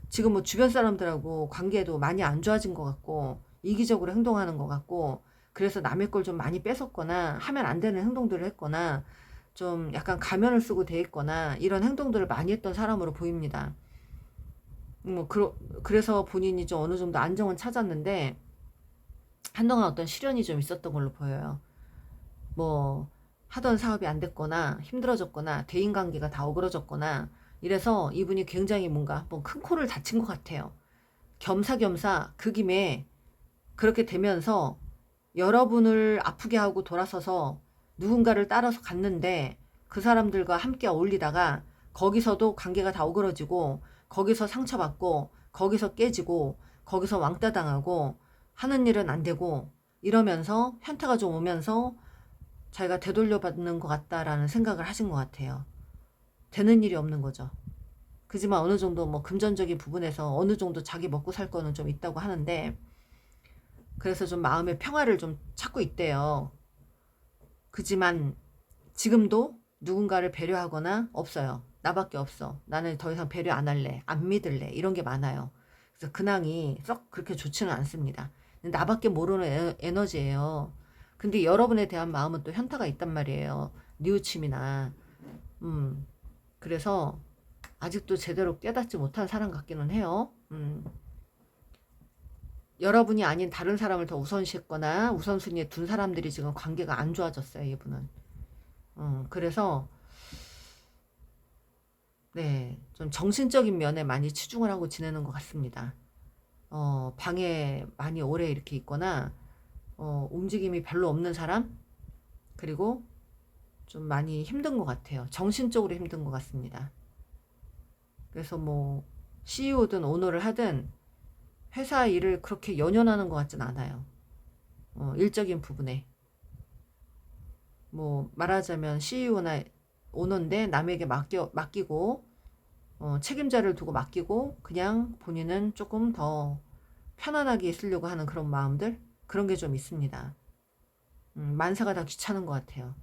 지금 뭐 주변 사람들하고 관계도 많이 안 좋아진 것 같고, 이기적으로 행동하는 것 같고, 그래서 남의 걸 좀 많이 뺏었거나 하면 안 되는 행동들을 했거나 좀 약간 가면을 쓰고 돼 있거나 이런 행동들을 많이 했던 사람으로 보입니다. 그래서 본인이 좀 어느 정도 안정은 찾았는데 한동안 어떤 시련이 좀 있었던 걸로 보여요. 뭐 하던 사업이 안 됐거나 힘들어졌거나 대인관계가 다 어그러졌거나 이래서 이분이 굉장히 뭔가 한번 큰 코를 다친 것 같아요. 겸사겸사 그 김에 그렇게 되면서 여러분을 아프게 하고 돌아서서 누군가를 따라서 갔는데 그 사람들과 함께 어울리다가 거기서도 관계가 다 어그러지고 거기서 상처받고 거기서 깨지고 거기서 왕따 당하고 하는 일은 안 되고 이러면서 현타가 좀 오면서 자기가 되돌려받는 것 같다라는 생각을 하신 것 같아요. 되는 일이 없는 거죠. 그지만 어느 정도 뭐 금전적인 부분에서 어느 정도 자기 먹고 살 거는 좀 있다고 하는데 그래서 좀 마음의 평화를 좀 찾고 있대요. 그지만 지금도 누군가를 배려하거나 없어요. 나밖에 없어. 나는 더 이상 배려 안 할래. 안 믿을래. 이런 게 많아요. 그래서 근황이 썩 그렇게 좋지는 않습니다. 나밖에 모르는 에너지예요. 근데 여러분에 대한 마음은 또 현타가 있단 말이에요. 뉘우침이나. 그래서 아직도 제대로 깨닫지 못한 사람 같기는 해요. 여러분이 아닌 다른 사람을 더 우선시했거나 우선순위에 둔 사람들이 지금 관계가 안 좋아졌어요, 이분은. 그래서 네, 좀 정신적인 면에 많이 치중을 하고 지내는 것 같습니다. 방에 많이 오래 이렇게 있거나 움직임이 별로 없는 사람, 그리고 좀 많이 힘든 것 같아요. 정신적으로 힘든 것 같습니다. 그래서 뭐 CEO든 오너를 하든 회사 일을 그렇게 연연하는 것 같진 않아요. 일적인 부분에. 뭐 말하자면 CEO나 오너인데 남에게 맡기고 책임자를 두고 맡기고 그냥 본인은 조금 더 편안하게 있으려고 하는 그런 마음들 그런 게 좀 있습니다. 만사가 다 귀찮은 것 같아요.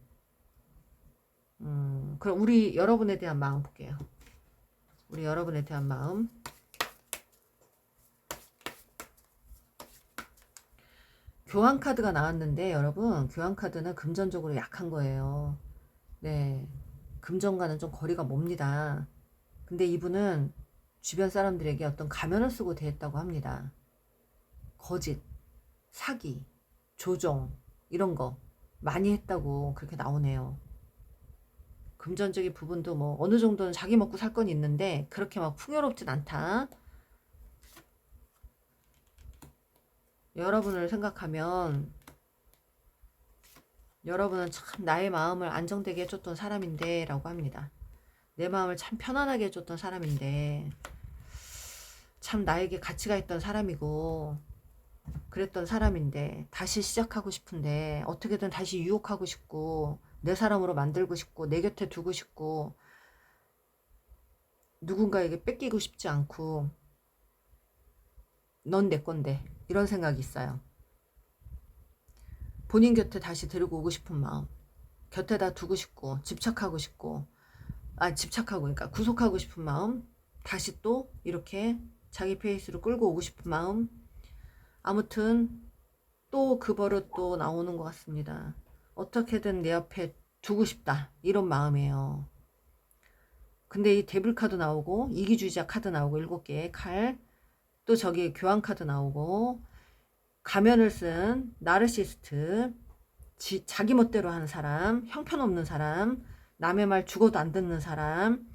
그럼 우리 여러분에 대한 마음 볼게요. 우리 여러분에 대한 마음. 교환 카드가 나왔는데 여러분 교환 카드는 금전적으로 약한 거예요. 네, 금전과는 좀 거리가 멉니다. 근데 이분은 주변 사람들에게 어떤 가면을 쓰고 대했다고 합니다. 거짓, 사기, 조종 이런 거 많이 했다고 그렇게 나오네요. 금전적인 부분도 뭐 어느 정도는 자기 먹고 살 건 있는데 그렇게 막 풍요롭진 않다. 여러분을 생각하면 여러분은 참 나의 마음을 안정되게 해줬던 사람인데 라고 합니다. 내 마음을 참 편안하게 해줬던 사람인데 참 나에게 가치가 있던 사람이고 그랬던 사람인데 다시 시작하고 싶은데 어떻게든 다시 유혹하고 싶고 내 사람으로 만들고 싶고 내 곁에 두고 싶고 누군가에게 뺏기고 싶지 않고 넌 내 건데 이런 생각이 있어요. 본인 곁에 다시 데리고 오고 싶은 마음, 곁에다 두고 싶고 집착하고 싶고 집착하고 그러니까 구속하고 싶은 마음, 다시 또 이렇게 자기 페이스로 끌고 오고 싶은 마음. 아무튼 또 그 버릇 또 나오는 것 같습니다. 어떻게든 내 옆에 두고 싶다 이런 마음이에요. 근데 이 데블 카드 나오고 이기주의자 카드 나오고 7개의 칼, 또 저기 교환 카드 나오고 가면을 쓴 나르시스트, 자기 멋대로 하는 사람, 형편없는 사람, 남의 말 죽어도 안 듣는 사람,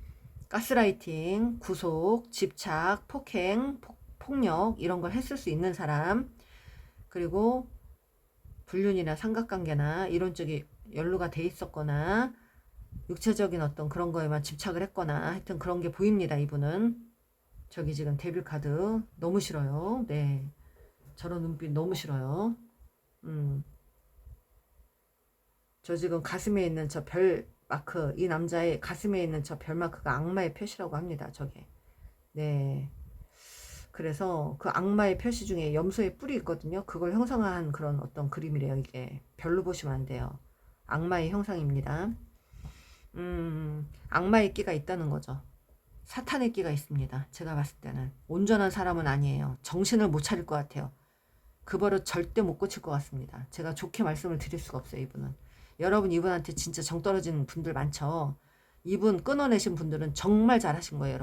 가스라이팅, 구속, 집착, 폭행, 폭력 이런 걸 했을 수 있는 사람, 그리고 불륜이나 삼각관계나 이런 쪽이 연루가 돼 있었거나 육체적인 어떤 그런 거에만 집착을 했거나 하여튼 그런 게 보입니다. 이분은 저기 지금 데빌 카드 너무 싫어요. 네, 저런 눈빛 너무 싫어요. 저 지금 가슴에 있는 저 별 마크, 이 남자의 가슴에 있는 저 별 마크가 악마의 표시라고 합니다. 저게. 네. 그래서 그 악마의 표시 중에 염소의 뿔이 있거든요. 그걸 형상화한 그런 어떤 그림이래요. 이게 별로 보시면 안 돼요. 악마의 형상입니다. 악마의 끼가 있다는 거죠. 사탄의 끼가 있습니다. 제가 봤을 때는 온전한 사람은 아니에요. 정신을 못 차릴 것 같아요. 그 버릇 절대 못 고칠 것 같습니다. 제가 좋게 말씀을 드릴 수가 없어요. 이분은. 여러분 이분한테 진짜 정 떨어진 분들 많죠. 이분 끊어내신 분들은 정말 잘하신 거예요.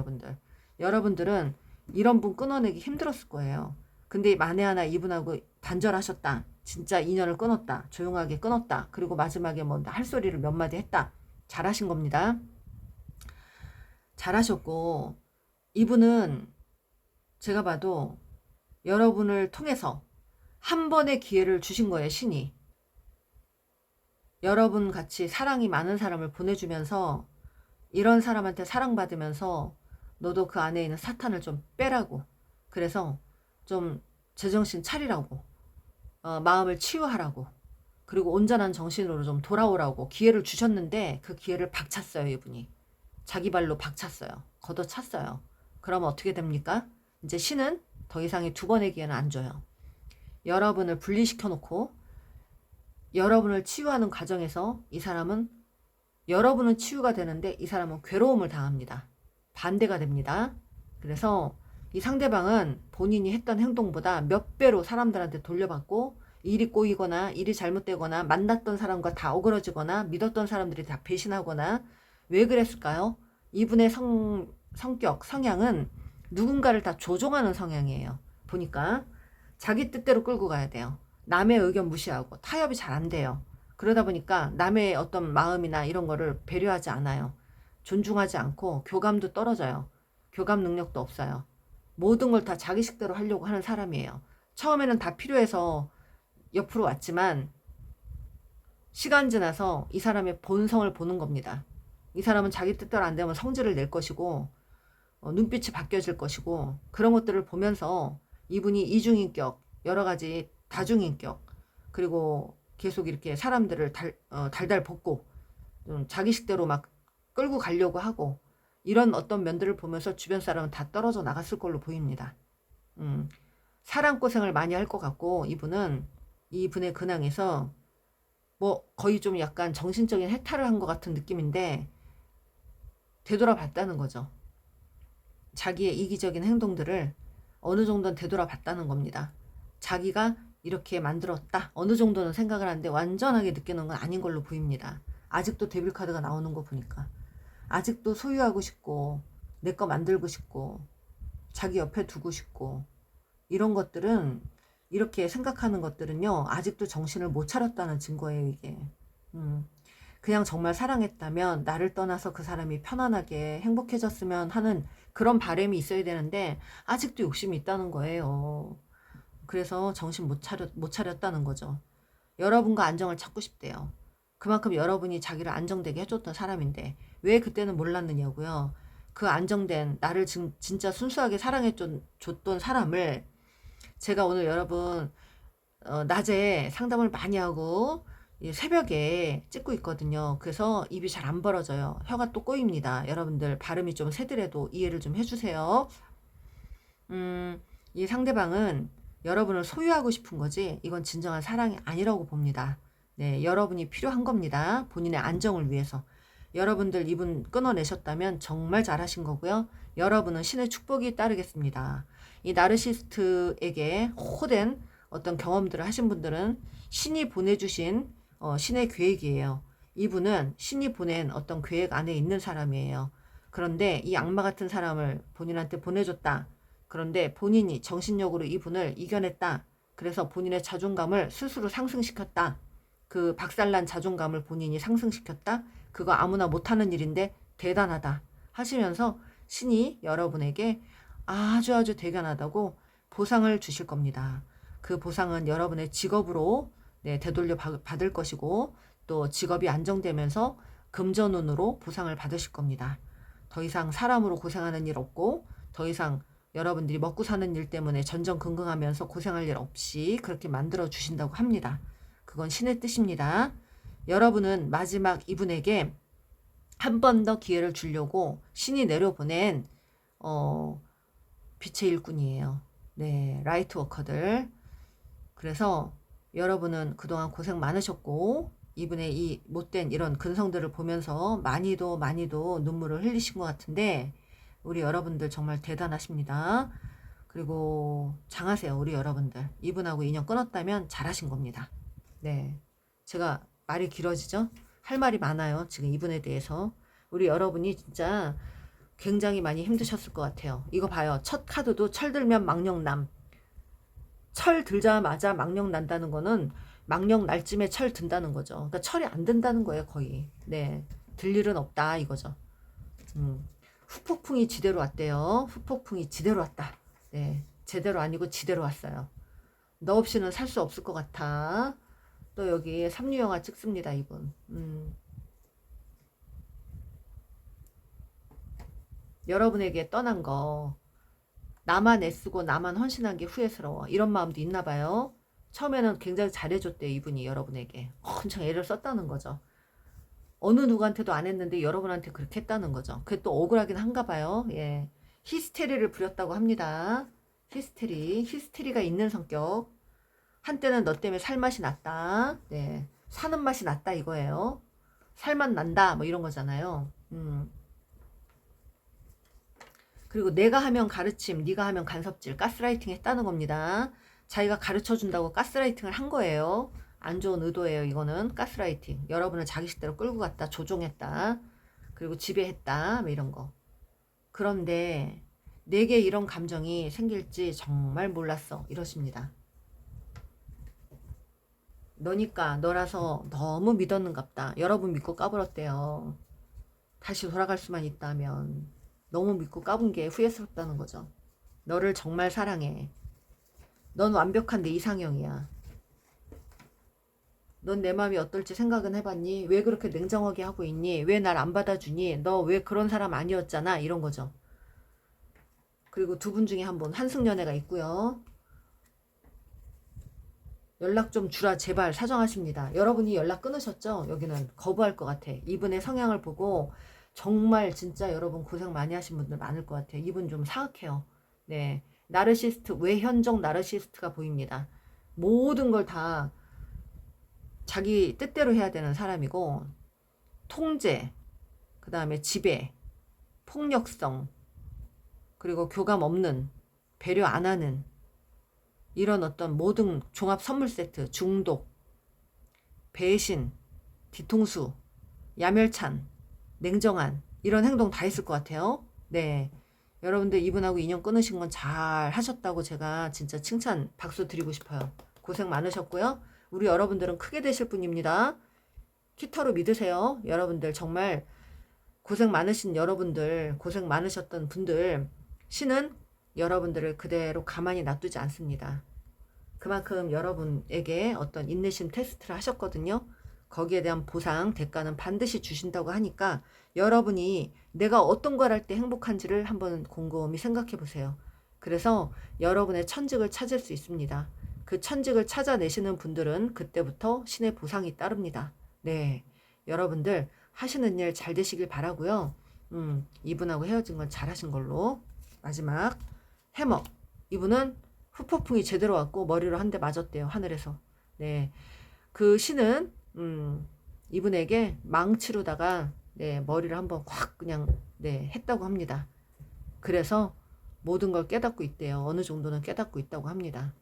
여러분들은 이런 분 끊어내기 힘들었을 거예요. 근데 만에 하나 이분하고 단절하셨다. 진짜 인연을 끊었다. 조용하게 끊었다. 그리고 마지막에 뭐 할 소리를 몇 마디 했다. 잘하신 겁니다. 잘하셨고, 이분은 제가 봐도 여러분을 통해서 한 번의 기회를 주신 거예요. 신이. 여러분 같이 사랑이 많은 사람을 보내주면서 이런 사람한테 사랑받으면서 너도 그 안에 있는 사탄을 좀 빼라고. 그래서 좀 제정신 차리라고. 마음을 치유하라고. 그리고 온전한 정신으로 좀 돌아오라고 기회를 주셨는데 그 기회를 박찼어요. 이분이. 자기 발로 박찼어요. 걷어찼어요. 그러면 어떻게 됩니까? 이제 신은 더 이상의 두 번의 기회는 안 줘요. 여러분을 분리시켜 놓고 여러분을 치유하는 과정에서 이 사람은 여러분은 치유가 되는데 이 사람은 괴로움을 당합니다. 반대가 됩니다. 그래서 이 상대방은 본인이 했던 행동보다 몇 배로 사람들한테 돌려받고 일이 꼬이거나 일이 잘못되거나 만났던 사람과 다 어그러지거나 믿었던 사람들이 다 배신하거나 왜 그랬을까요? 이분의 성격, 성향은 누군가를 다 조종하는 성향이에요. 보니까 자기 뜻대로 끌고 가야 돼요. 남의 의견 무시하고 타협이 잘 안 돼요. 그러다 보니까 남의 어떤 마음이나 이런 거를 배려하지 않아요. 존중하지 않고 교감도 떨어져요. 교감 능력도 없어요. 모든 걸 다 자기 식대로 하려고 하는 사람이에요. 처음에는 다 필요해서 옆으로 왔지만 시간 지나서 이 사람의 본성을 보는 겁니다. 이 사람은 자기 뜻대로 안 되면 성질을 낼 것이고 눈빛이 바뀌어질 것이고 그런 것들을 보면서 이분이 이중인격, 여러 가지 다중인격, 그리고 계속 이렇게 사람들을 달달 볶고 자기 식대로 막 끌고 가려고 하고 이런 어떤 면들을 보면서 주변 사람은 다 떨어져 나갔을 걸로 보입니다. 사랑 고생을 많이 할 것 같고 이분의 근황에서 뭐 거의 좀 약간 정신적인 해탈을 한 것 같은 느낌인데 되돌아봤다는 거죠. 자기의 이기적인 행동들을 어느 정도는 되돌아봤다는 겁니다. 자기가 이렇게 만들었다. 어느 정도는 생각을 하는데 완전하게 느끼는 건 아닌 걸로 보입니다. 아직도 데빌 카드가 나오는 거 보니까. 아직도 소유하고 싶고 내 거 만들고 싶고 자기 옆에 두고 싶고 이런 것들은 이렇게 생각하는 것들은요. 아직도 정신을 못 차렸다는 증거예요. 이게. 그냥 정말 사랑했다면 나를 떠나서 그 사람이 편안하게 행복해졌으면 하는 그런 바람이 있어야 되는데 아직도 욕심이 있다는 거예요. 그래서 정신 못 차렸다는 거죠. 여러분과 안정을 찾고 싶대요. 그만큼 여러분이 자기를 안정되게 해줬던 사람인데 왜 그때는 몰랐느냐고요. 그 안정된 나를 진짜 순수하게 사랑해줬던 사람을 제가 오늘 여러분 낮에 상담을 많이 하고 새벽에 찍고 있거든요. 그래서 입이 잘 안 벌어져요. 혀가 또 꼬입니다. 여러분들 발음이 좀 세더라도 이해를 좀 해주세요. 이 상대방은 여러분을 소유하고 싶은 거지 이건 진정한 사랑이 아니라고 봅니다. 네, 여러분이 필요한 겁니다. 본인의 안정을 위해서. 여러분들 이분 끊어내셨다면 정말 잘하신 거고요. 여러분은 신의 축복이 따르겠습니다. 이 나르시스트에게 호된 어떤 경험들을 하신 분들은 신이 보내주신 신의 계획이에요. 이분은 신이 보낸 어떤 계획 안에 있는 사람이에요. 그런데 이 악마 같은 사람을 본인한테 보내줬다. 그런데 본인이 정신력으로 이분을 이겨냈다. 그래서 본인의 자존감을 스스로 상승시켰다. 그 박살난 자존감을 본인이 상승시켰다. 그거 아무나 못하는 일인데 대단하다 하시면서 신이 여러분에게 아주 대견하다고 보상을 주실 겁니다. 그 보상은 여러분의 직업으로 되돌려 받을 것이고 또 직업이 안정되면서 금전운으로 보상을 받으실 겁니다. 더 이상 사람으로 고생하는 일 없고 더 이상 여러분들이 먹고 사는 일 때문에 전전긍긍하면서 고생할 일 없이 그렇게 만들어 주신다고 합니다. 그건 신의 뜻입니다. 여러분은 마지막 이분에게 한 번 더 기회를 주려고 신이 내려보낸 빛의 일꾼이에요. 네, 라이트 워커들. 그래서 여러분은 그동안 고생 많으셨고 이분의 이 못된 이런 근성들을 보면서 많이도 눈물을 흘리신 것 같은데 우리 여러분들 정말 대단하십니다. 그리고 장하세요. 우리 여러분들. 이분하고 인연 끊었다면 잘하신 겁니다. 네, 제가 말이 길어지죠? 할 말이 많아요. 지금 이분에 대해서. 우리 여러분이 진짜 굉장히 많이 힘드셨을 것 같아요. 이거 봐요. 첫 카드도 철 들면 망령남. 철 들자마자 망령 난다는 거는 망령 날쯤에 철 든다는 거죠. 그러니까 철이 안 든다는 거예요, 거의. 네. 들 일은 없다 이거죠. 후폭풍이 지대로 왔대요. 후폭풍이 지대로 왔다. 네. 제대로 아니고 지대로 왔어요. 너 없이는 살 수 없을 것 같아. 또 여기 삼류영화 찍습니다, 이분. 여러분에게 떠난 거 나만 애쓰고 나만 헌신한 게 후회스러워. 이런 마음도 있나 봐요. 처음에는 굉장히 잘해줬대요, 이분이 여러분에게. 엄청 애를 썼다는 거죠. 어느 누구한테도 안 했는데 여러분한테 그렇게 했다는 거죠. 그게 또 억울하긴 한가 봐요. 예. 히스테리를 부렸다고 합니다. 히스테리가 있는 성격. 한때는 너 때문에 살맛이 났다. 네. 사는 맛이 났다 이거예요. 살맛 난다 뭐 이런 거잖아요. 그리고 내가 하면 가르침, 네가 하면 간섭질, 가스라이팅 했다는 겁니다. 자기가 가르쳐준다고 가스라이팅을 한 거예요. 안 좋은 의도예요. 이거는 가스라이팅. 여러분을 자기 식대로 끌고 갔다, 조종했다, 그리고 지배했다, 뭐 이런 거. 그런데 내게 이런 감정이 생길지 정말 몰랐어. 이러십니다. 너니까, 너라서 너무 믿었는갑다. 여러분 믿고 까불었대요. 다시 돌아갈 수만 있다면. 너무 믿고 까분 게 후회스럽다는 거죠. 너를 정말 사랑해. 넌 완벽한 내 이상형이야. 넌 내 마음이 어떨지 생각은 해봤니? 왜 그렇게 냉정하게 하고 있니? 왜 날 안 받아주니? 너 왜 그런 사람 아니었잖아? 이런 거죠. 그리고 두 분 중에 한 분, 한승연애가 있고요. 연락 좀 주라 제발 사정하십니다. 여러분이 연락 끊으셨죠? 여기는 거부할 것 같아. 이분의 성향을 보고 정말 진짜 여러분 고생 많이 하신 분들 많을 것 같아요. 이분 좀 사악해요. 네, 나르시스트, 외현종 나르시스트가 보입니다. 모든 걸 다 자기 뜻대로 해야 되는 사람이고, 통제, 그 다음에 지배, 폭력성, 그리고 교감 없는, 배려 안 하는 이런 어떤 모든 종합 선물 세트, 중독, 배신, 뒤통수, 야멸찬, 냉정한 이런 행동 다 했을 것 같아요. 네, 여러분들 이분하고 인연 끊으신 건 잘 하셨다고 제가 진짜 칭찬 박수 드리고 싶어요. 고생 많으셨고요. 우리 여러분들은 크게 되실 분입니다. 키타로 믿으세요. 여러분들 정말 고생 많으신 여러분들, 고생 많으셨던 분들, 신은 여러분들을 그대로 가만히 놔두지 않습니다. 그만큼 여러분에게 어떤 인내심 테스트를 하셨거든요. 거기에 대한 보상, 대가는 반드시 주신다고 하니까 여러분이 내가 어떤 걸 할 때 행복한지를 한번 곰곰이 생각해 보세요. 그래서 여러분의 천직을 찾을 수 있습니다. 그 천직을 찾아내시는 분들은 그때부터 신의 보상이 따릅니다. 네, 여러분들 하시는 일 잘 되시길 바라고요. 이분하고 헤어진 건 잘하신 걸로. 마지막 해먹. 이분은 후폭풍이 제대로 왔고 머리로 한 대 맞았대요. 하늘에서. 네, 그 신은 이분에게 망치로다가 네, 머리를 한번 확 그냥 네, 했다고 합니다. 그래서 모든 걸 깨닫고 있대요. 어느 정도는 깨닫고 있다고 합니다.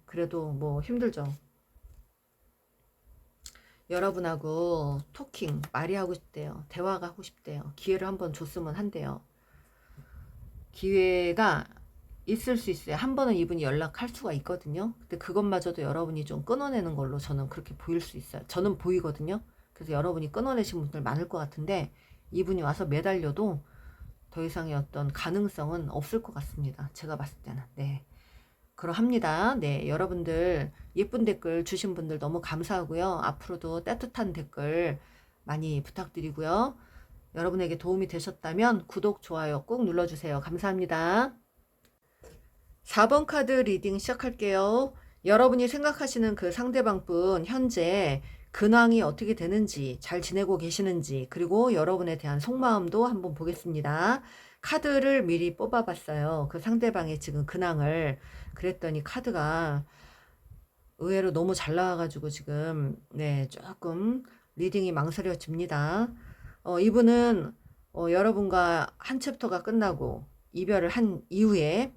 그래도 뭐 힘들죠. 여러분하고 토킹, 말이 하고 싶대요. 대화가 하고 싶대요. 기회를 한번 줬으면 한대요. 기회가 있을 수 있어요. 한 번은 이분이 연락할 수가 있거든요. 근데 그것마저도 여러분이 좀 끊어내는 걸로 저는 그렇게 보일 수 있어요. 저는 보이거든요. 그래서 여러분이 끊어내신 분들 많을 것 같은데 이분이 와서 매달려도 더 이상의 어떤 가능성은 없을 것 같습니다. 제가 봤을 때는. 네, 그러합니다. 네, 여러분들 예쁜 댓글 주신 분들 너무 감사하고요. 앞으로도 따뜻한 댓글 많이 부탁드리고요. 여러분에게 도움이 되셨다면 구독, 좋아요 꼭 눌러주세요. 감사합니다. 4번 카드 리딩 시작할게요. 여러분이 생각하시는 그 상대방분 현재 근황이 어떻게 되는지, 잘 지내고 계시는지, 그리고 여러분에 대한 속마음도 한번 보겠습니다. 카드를 미리 뽑아봤어요. 그 상대방의 지금 근황을. 그랬더니 카드가 의외로 너무 잘 나와가지고 지금 네 조금 리딩이 망설여집니다. 이분은 여러분과 한 챕터가 끝나고 이별을 한 이후에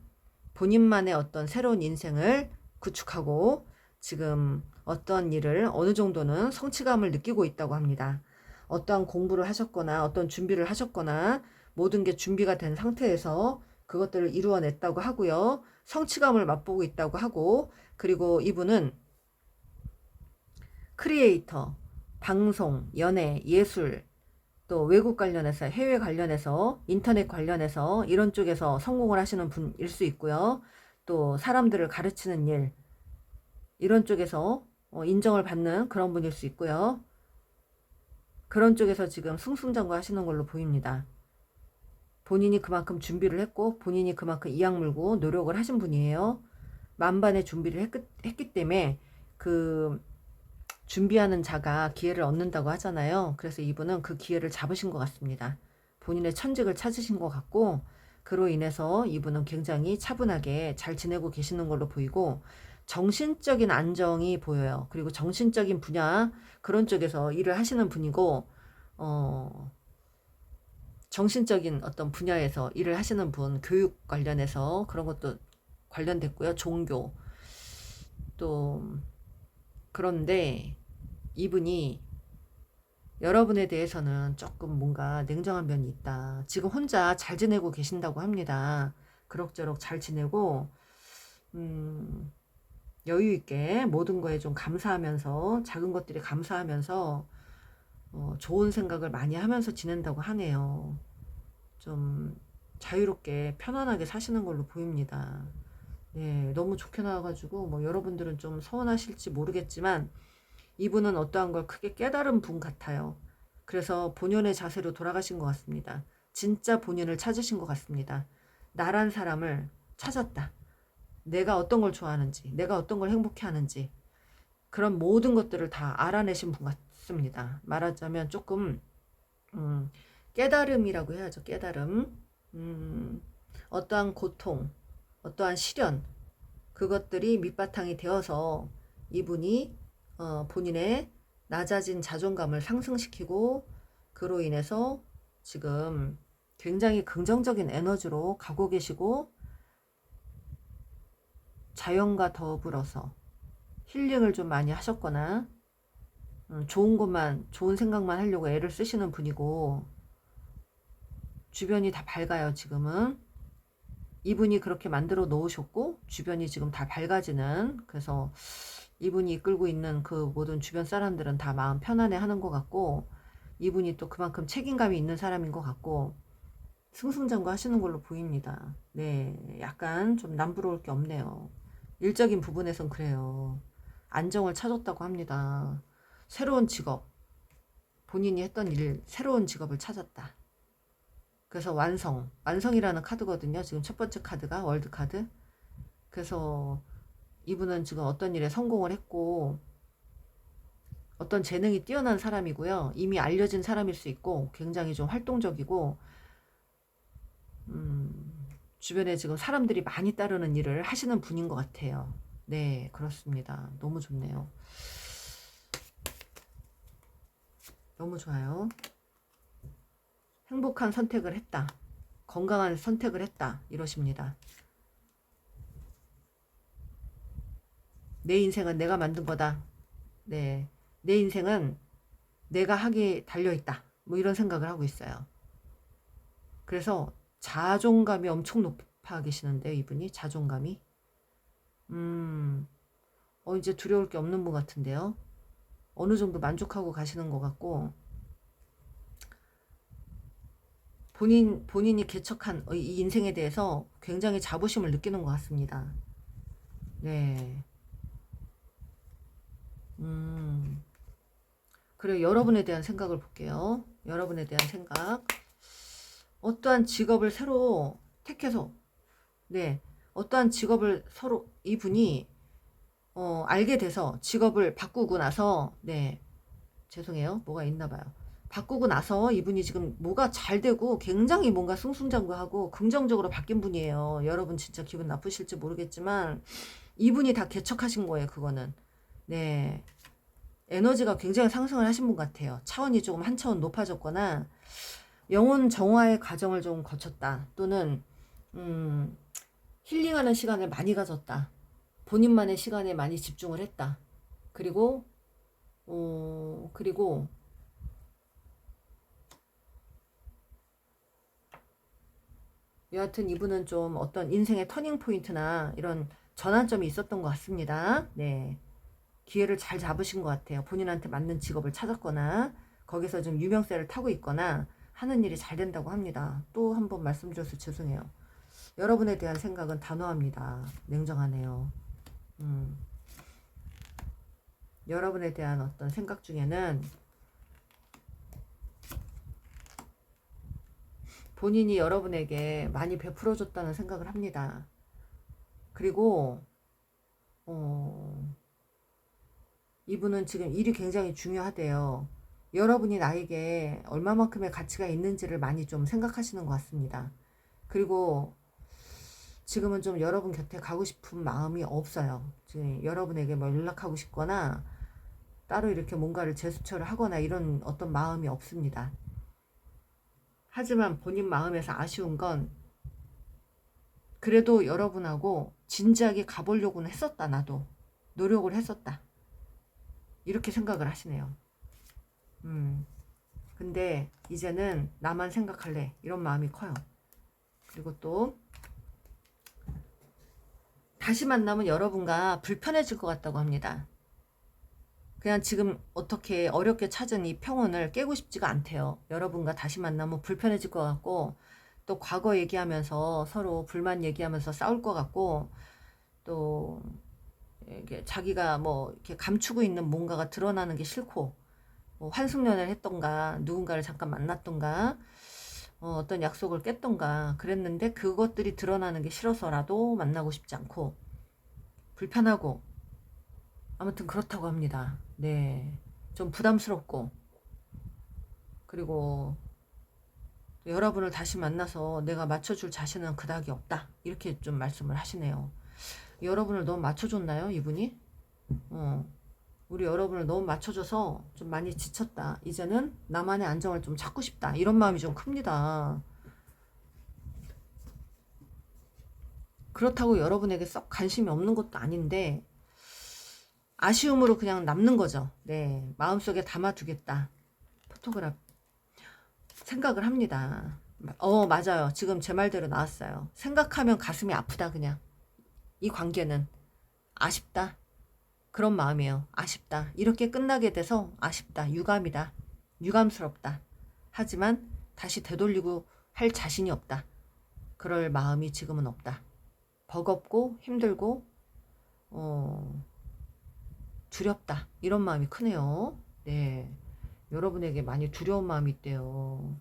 본인만의 어떤 새로운 인생을 구축하고 지금 어떤 일을 어느 정도는 성취감을 느끼고 있다고 합니다. 어떠한 공부를 하셨거나 어떤 준비를 하셨거나 모든 게 준비가 된 상태에서 그것들을 이루어냈다고 하고요. 성취감을 맛보고 있다고 하고, 그리고 이분은 크리에이터, 방송, 연애, 예술, 또 외국 관련해서, 해외 관련해서, 인터넷 관련해서 이런 쪽에서 성공을 하시는 분일 수 있고요. 또 사람들을 가르치는 일, 이런 쪽에서 인정을 받는 그런 분일 수 있고요. 그런 쪽에서 지금 승승장구 하시는 걸로 보입니다. 본인이 그만큼 준비를 했고 본인이 그만큼 이악 물고 노력을 하신 분이에요. 만반의 준비를 했기 때문에 그 준비하는 자가 기회를 얻는다고 하잖아요. 그래서 이분은 그 기회를 잡으신 것 같습니다. 본인의 천직을 찾으신 것 같고, 그로 인해서 이분은 굉장히 차분하게 잘 지내고 계시는 걸로 보이고, 정신적인 안정이 보여요. 그리고 정신적인 분야, 그런 쪽에서 일을 하시는 분이고, 정신적인 어떤 분야에서 일을 하시는 분, 교육 관련해서 그런 것도 관련됐고요. 종교. 또, 그런데 이분이 여러분에 대해서는 조금 뭔가 냉정한 면이 있다. 지금 혼자 잘 지내고 계신다고 합니다. 그럭저럭 잘 지내고, 여유 있게 모든 거에 좀 감사하면서, 작은 것들이 감사하면서, 좋은 생각을 많이 하면서 지낸다고 하네요. 좀 자유롭게 편안하게 사시는 걸로 보입니다. 네, 너무 좋게 나와가지고, 뭐 여러분들은 좀 서운하실지 모르겠지만, 이분은 어떠한 걸 크게 깨달은 분 같아요. 그래서 본연의 자세로 돌아가신 것 같습니다. 진짜 본인을 찾으신 것 같습니다. 나란 사람을 찾았다. 내가 어떤 걸 좋아하는지, 내가 어떤 걸 행복해 하는지, 그런 모든 것들을 다 알아내신 분 같습니다. 말하자면 조금, 깨달음이라고 해야죠. 깨달음. 어떠한 고통, 어떠한 시련, 그것들이 밑바탕이 되어서 이분이 본인의 낮아진 자존감을 상승시키고, 그로 인해서 지금 굉장히 긍정적인 에너지로 가고 계시고, 자연과 더불어서 힐링을 좀 많이 하셨거나 좋은 것만, 좋은 생각만 하려고 애를 쓰시는 분이고, 주변이 다 밝아요. 지금은 이분이 그렇게 만들어 놓으셨고 주변이 지금 다 밝아지는, 그래서 이분이 이끌고 있는 그 모든 주변 사람들은 다 마음 편안해 하는 것 같고, 이분이 또 그만큼 책임감이 있는 사람인 것 같고, 승승장구 하시는 걸로 보입니다. 네, 약간 좀 남부러울 게 없네요. 일적인 부분에선 그래요. 안정을 찾았다고 합니다. 새로운 직업, 본인이 했던 일, 새로운 직업을 찾았다. 그래서 완성이라는 카드거든요. 지금 첫 번째 카드가 월드 카드. 그래서 이분은 지금 어떤 일에 성공을 했고, 어떤 재능이 뛰어난 사람이고요. 이미 알려진 사람일 수 있고, 굉장히 좀 활동적이고, 주변에 지금 사람들이 많이 따르는 일을 하시는 분인 것 같아요. 네, 그렇습니다. 너무 좋네요. 너무 좋아요. 행복한 선택을 했다. 건강한 선택을 했다. 이러십니다. 내 인생은 내가 만든 거다. 네, 내 인생은 내가 하기에 달려있다. 뭐 이런 생각을 하고 있어요. 그래서 자존감이 엄청 높아 계시는데요. 이분이 자존감이. 이제 두려울 게 없는 분 같은데요. 어느 정도 만족하고 가시는 것 같고, 본인이 개척한 이 인생에 대해서 굉장히 자부심을 느끼는 것 같습니다. 네. 그리고 여러분에 대한 생각을 볼게요. 여러분에 대한 생각. 어떠한 직업을 새로 택해서, 네, 어떠한 직업을 서로 이분이 알게 돼서 직업을 바꾸고 나서, 네, 죄송해요. 뭐가 있나 봐요. 바꾸고 나서 이분이 지금 뭐가 잘 되고 굉장히 뭔가 승승장구하고 긍정적으로 바뀐 분이에요. 여러분 진짜 기분 나쁘실지 모르겠지만 이분이 다 개척하신 거예요. 그거는. 네. 에너지가 굉장히 상승을 하신 분 같아요. 차원이 조금 한 차원 높아졌거나 영혼 정화의 과정을 좀 거쳤다. 또는 힐링하는 시간을 많이 가졌다. 본인만의 시간에 많이 집중을 했다. 그리고 그리고 여하튼 이분은 좀 어떤 인생의 터닝 포인트나 이런 전환점이 있었던 것 같습니다. 네. 기회를 잘 잡으신 것 같아요. 본인한테 맞는 직업을 찾았거나 거기서 좀 유명세를 타고 있거나 하는 일이 잘 된다고 합니다. 또 한 번 말씀드려서 죄송해요. 여러분에 대한 생각은 단호합니다. 냉정하네요. 여러분에 대한 어떤 생각 중에는 본인이 여러분에게 많이 베풀어줬다는 생각을 합니다. 그리고 이분은 지금 일이 굉장히 중요하대요. 여러분이 나에게 얼마만큼의 가치가 있는지를 많이 좀 생각하시는 것 같습니다. 그리고 지금은 좀 여러분 곁에 가고 싶은 마음이 없어요. 지금 여러분에게 뭐 연락하고 싶거나 따로 이렇게 뭔가를 제스처를 하거나 이런 어떤 마음이 없습니다. 하지만 본인 마음에서 아쉬운 건 그래도 여러분하고 진지하게 가보려고는 했었다. 나도 노력을 했었다. 이렇게 생각을 하시네요. 근데 이제는 나만 생각할래 이런 마음이 커요. 그리고 또 다시 만나면 여러분과 불편해질 것 같다고 합니다. 그냥 지금 어떻게 어렵게 찾은 이 평온을 깨고 싶지가 않대요. 여러분과 다시 만나면 불편해질 것 같고 또 과거 얘기하면서 서로 불만 얘기하면서 싸울 것 같고 또 이게 자기가 뭐 이렇게 감추고 있는 뭔가가 드러나는 게 싫고 뭐 환승연애를 했던가 누군가를 잠깐 만났던가 어떤 약속을 깼던가 그랬는데 그것들이 드러나는 게 싫어서라도 만나고 싶지 않고 불편하고 아무튼 그렇다고 합니다. 네, 좀 부담스럽고 그리고 여러분을 다시 만나서 내가 맞춰줄 자신은 그닥이 없다 이렇게 좀 말씀을 하시네요. 여러분을 너무 맞춰줬나요 이분이? 우리 여러분을 너무 맞춰줘서 좀 많이 지쳤다. 이제는 나만의 안정을 좀 찾고 싶다. 이런 마음이 좀 큽니다. 그렇다고 여러분에게 썩 관심이 없는 것도 아닌데 아쉬움으로 그냥 남는 거죠. 네, 마음속에 담아두겠다. 포토그래프 생각을 합니다. 맞아요. 지금 제 말대로 나왔어요. 생각하면 가슴이 아프다 그냥. 이 관계는 아쉽다. 그런 마음이에요. 아쉽다. 이렇게 끝나게 돼서 아쉽다. 유감이다. 유감스럽다. 하지만 다시 되돌리고 할 자신이 없다. 그럴 마음이 지금은 없다. 버겁고 힘들고 두렵다. 이런 마음이 크네요. 네, 여러분에게 많이 두려운 마음이 있대요.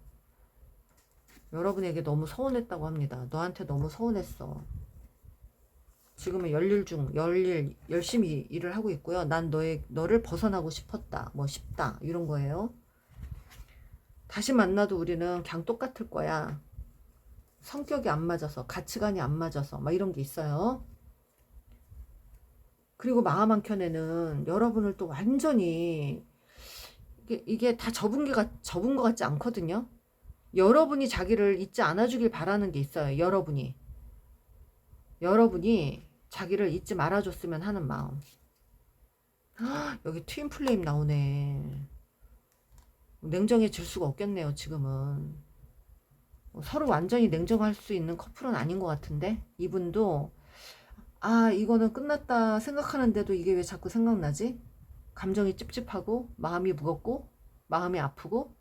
여러분에게 너무 서운했다고 합니다. 너한테 너무 서운했어. 지금은 열심히 일을 하고 있고요. 난 너를 벗어나고 싶었다. 뭐 싶다. 이런 거예요. 다시 만나도 우리는 그냥 똑같을 거야. 성격이 안 맞아서, 가치관이 안 맞아서, 막 이런 게 있어요. 그리고 마음 한켠에는 여러분을 또 완전히, 이게 다 접은 것 같지 않거든요. 여러분이 자기를 잊지 않아주길 바라는 게 있어요. 여러분이 자기를 잊지 말아줬으면 하는 마음. 여기 트윈 플레임 나오네. 냉정해질 수가 없겠네요. 지금은 서로 완전히 냉정할 수 있는 커플은 아닌 것 같은데 이분도 이거는 끝났다 생각하는데도 이게 왜 자꾸 생각나지? 감정이 찝찝하고 마음이 무겁고 마음이 아프고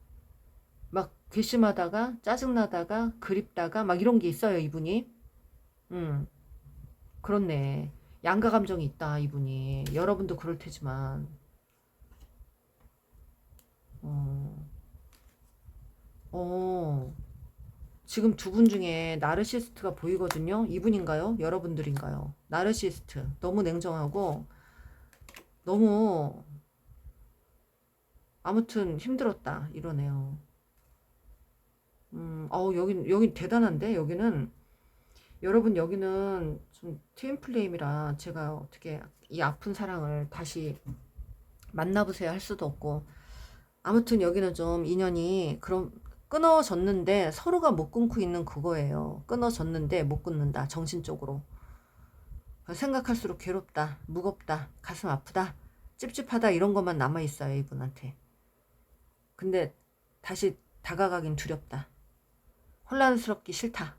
막 괘씸하다가 짜증나다가 그립다가 막 이런 게 있어요. 이분이 그렇네. 양가 감정이 있다 이분이. 여러분도 그럴 테지만 어, 어, 지금 두 분 중에 나르시스트가 보이거든요. 이분인가요? 여러분들인가요? 나르시스트 너무 냉정하고 너무 아무튼 힘들었다 이러네요. 여긴 대단한데 여기는 여러분 여기는 좀 트윈 플레임이라 제가 어떻게 이 아픈 사랑을 다시 만나보세요 할 수도 없고 아무튼 여기는 좀 인연이 그럼 끊어졌는데 서로가 못 끊고 있는 그거예요. 끊어졌는데 못 끊는다 정신적으로. 생각할수록 괴롭다 무겁다 가슴 아프다 찝찝하다 이런 것만 남아있어요 이분한테. 근데 다시 다가가긴 두렵다. 혼란스럽기 싫다.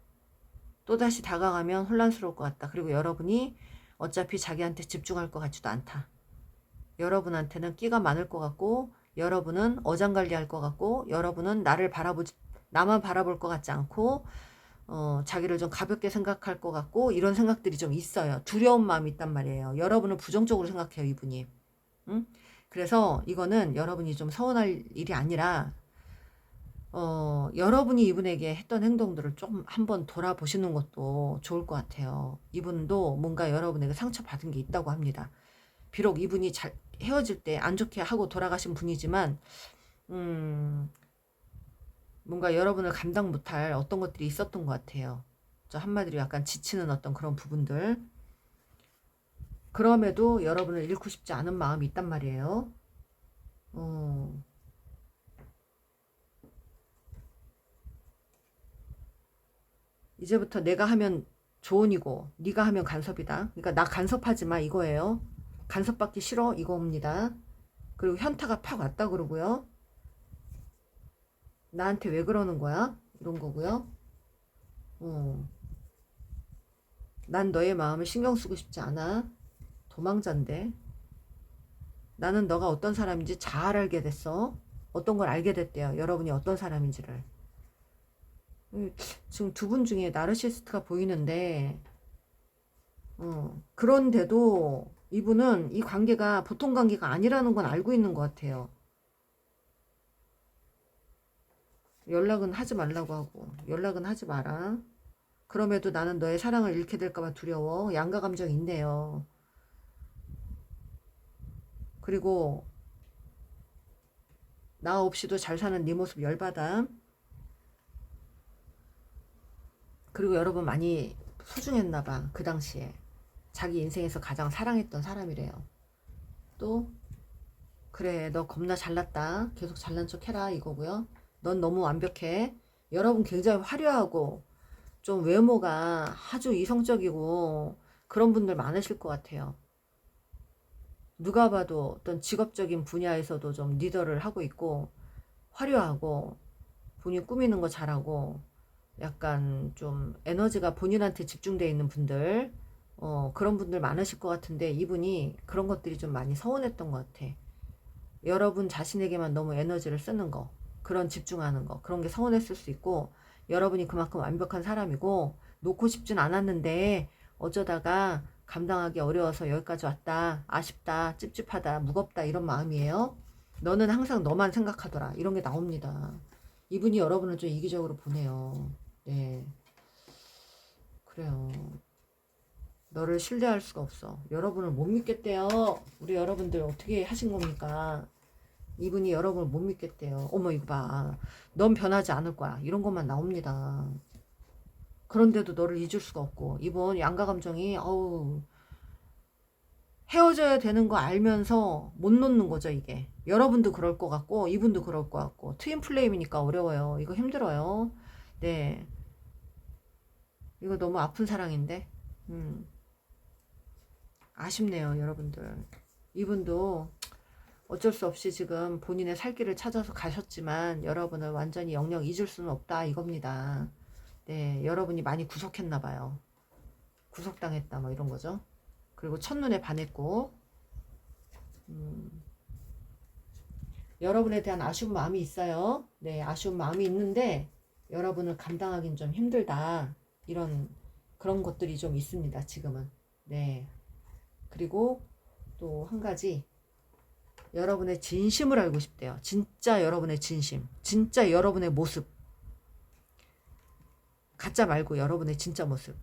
또다시 다가가면 혼란스러울 것 같다. 그리고 여러분이 어차피 자기한테 집중할 것 같지도 않다. 여러분한테는 끼가 많을 것 같고 여러분은 어장관리할 것 같고 여러분은 나만 바라볼 것 같지 않고 자기를 좀 가볍게 생각할 것 같고 이런 생각들이 좀 있어요. 두려운 마음이 있단 말이에요. 여러분을 부정적으로 생각해요 이분이. 응? 그래서 이거는 여러분이 좀 서운할 일이 아니라 여러분이 이분에게 했던 행동들을 좀 한번 돌아보시는 것도 좋을 것 같아요. 이분도 뭔가 여러분에게 상처받은 게 있다고 합니다. 비록 이분이 헤어질 때 안 좋게 하고 돌아가신 분이지만 뭔가 여러분을 감당 못할 어떤 것들이 있었던 것 같아요. 저 한마디로 약간 지치는 어떤 그런 부분들. 그럼에도 여러분을 잃고 싶지 않은 마음이 있단 말이에요. 이제부터 내가 하면 조언이고 네가 하면 간섭이다. 그러니까 나 간섭하지 마 이거예요. 간섭받기 싫어 이거입니다. 그리고 현타가 팍 왔다 그러고요. 나한테 왜 그러는 거야? 이런 거고요. 난 너의 마음을 신경 쓰고 싶지 않아. 도망자인데. 나는 너가 어떤 사람인지 잘 알게 됐어. 어떤 걸 알게 됐대요. 여러분이 어떤 사람인지를. 지금 두 분 중에 나르시스트가 보이는데 그런데도 이분은 이 관계가 보통 관계가 아니라는 건 알고 있는 것 같아요. 연락은 하지 말라고 하고 연락은 하지 마라. 그럼에도 나는 너의 사랑을 잃게 될까봐 두려워. 양가 감정이 있네요. 그리고 나 없이도 잘 사는 네 모습 열받아. 그리고 여러분 많이 소중했나봐 그 당시에. 자기 인생에서 가장 사랑했던 사람이래요. 또 그래 너 겁나 잘났다 계속 잘난 척 해라 이거고요. 넌 너무 완벽해. 여러분 굉장히 화려하고 좀 외모가 아주 이성적이고 그런 분들 많으실 것 같아요. 누가 봐도 어떤 직업적인 분야에서도 좀 리더를 하고 있고 화려하고 본인 꾸미는 거 잘하고 약간 좀 에너지가 본인한테 집중되어 있는 분들 그런 분들 많으실 것 같은데 이분이 그런 것들이 좀 많이 서운했던 것 같아. 여러분 자신에게만 너무 에너지를 쓰는 거 그런 집중하는 거 그런 게 서운했을 수 있고 여러분이 그만큼 완벽한 사람이고 놓고 싶진 않았는데 어쩌다가 감당하기 어려워서 여기까지 왔다 아쉽다 찝찝하다 무겁다 이런 마음이에요. 너는 항상 너만 생각하더라 이런 게 나옵니다. 이분이 여러분을 좀 이기적으로 보네요. 네 그래요. 너를 신뢰할 수가 없어. 여러분을 못 믿겠대요. 우리 여러분들 어떻게 하신 겁니까? 이분이 여러분을 못 믿겠대요. 어머 이거 봐. 넌 변하지 않을 거야. 이런 것만 나옵니다. 그런데도 너를 잊을 수가 없고 이분 양가 감정이 헤어져야 되는 거 알면서 못 놓는 거죠 이게. 여러분도 그럴 것 같고 이분도 그럴 것 같고 트윈 플레임이니까 어려워요. 이거 힘들어요. 네. 이거 너무 아픈 사랑인데 아쉽네요 여러분들. 이분도 어쩔 수 없이 지금 본인의 살 길을 찾아서 가셨지만 여러분을 완전히 영영 잊을 수는 없다 이겁니다. 네, 여러분이 많이 구속했나 봐요. 구속당했다 뭐 이런 거죠. 그리고 첫눈에 반했고 여러분에 대한 아쉬운 마음이 있어요. 네, 아쉬운 마음이 있는데 여러분을 감당하긴 좀 힘들다. 이런 그런 것들이 좀 있습니다. 지금은. 네. 그리고 또 한 가지 여러분의 진심을 알고 싶대요. 진짜 여러분의 진심. 진짜 여러분의 모습. 가짜 말고 여러분의 진짜 모습.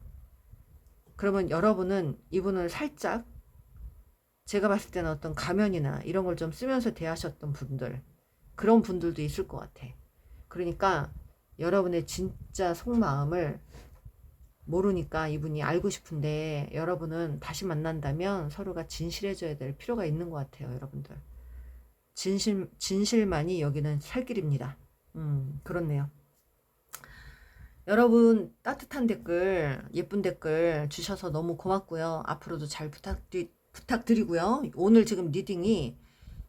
그러면 여러분은 이분을 살짝 제가 봤을 때는 어떤 가면이나 이런 걸 좀 쓰면서 대하셨던 분들 그런 분들도 있을 것 같아. 그러니까 여러분의 진짜 속마음을 모르니까 이분이 알고 싶은데, 여러분은 다시 만난다면 서로가 진실해져야 될 필요가 있는 것 같아요. 여러분들 진실만이 여기는 살 길입니다. 그렇네요. 여러분 따뜻한 댓글, 예쁜 댓글 주셔서 너무 고맙고요. 앞으로도 잘 부탁드리고요. 오늘 지금 리딩이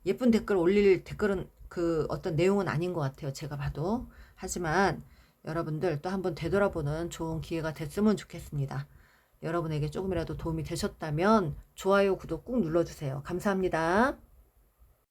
예쁜 댓글 올릴 댓글은 그 어떤 내용은 아닌 것 같아요. 제가 봐도. 하지만 여러분들 또 한번 되돌아보는 좋은 기회가 됐으면 좋겠습니다. 여러분에게 조금이라도 도움이 되셨다면 좋아요, 구독 꾹 눌러주세요. 감사합니다.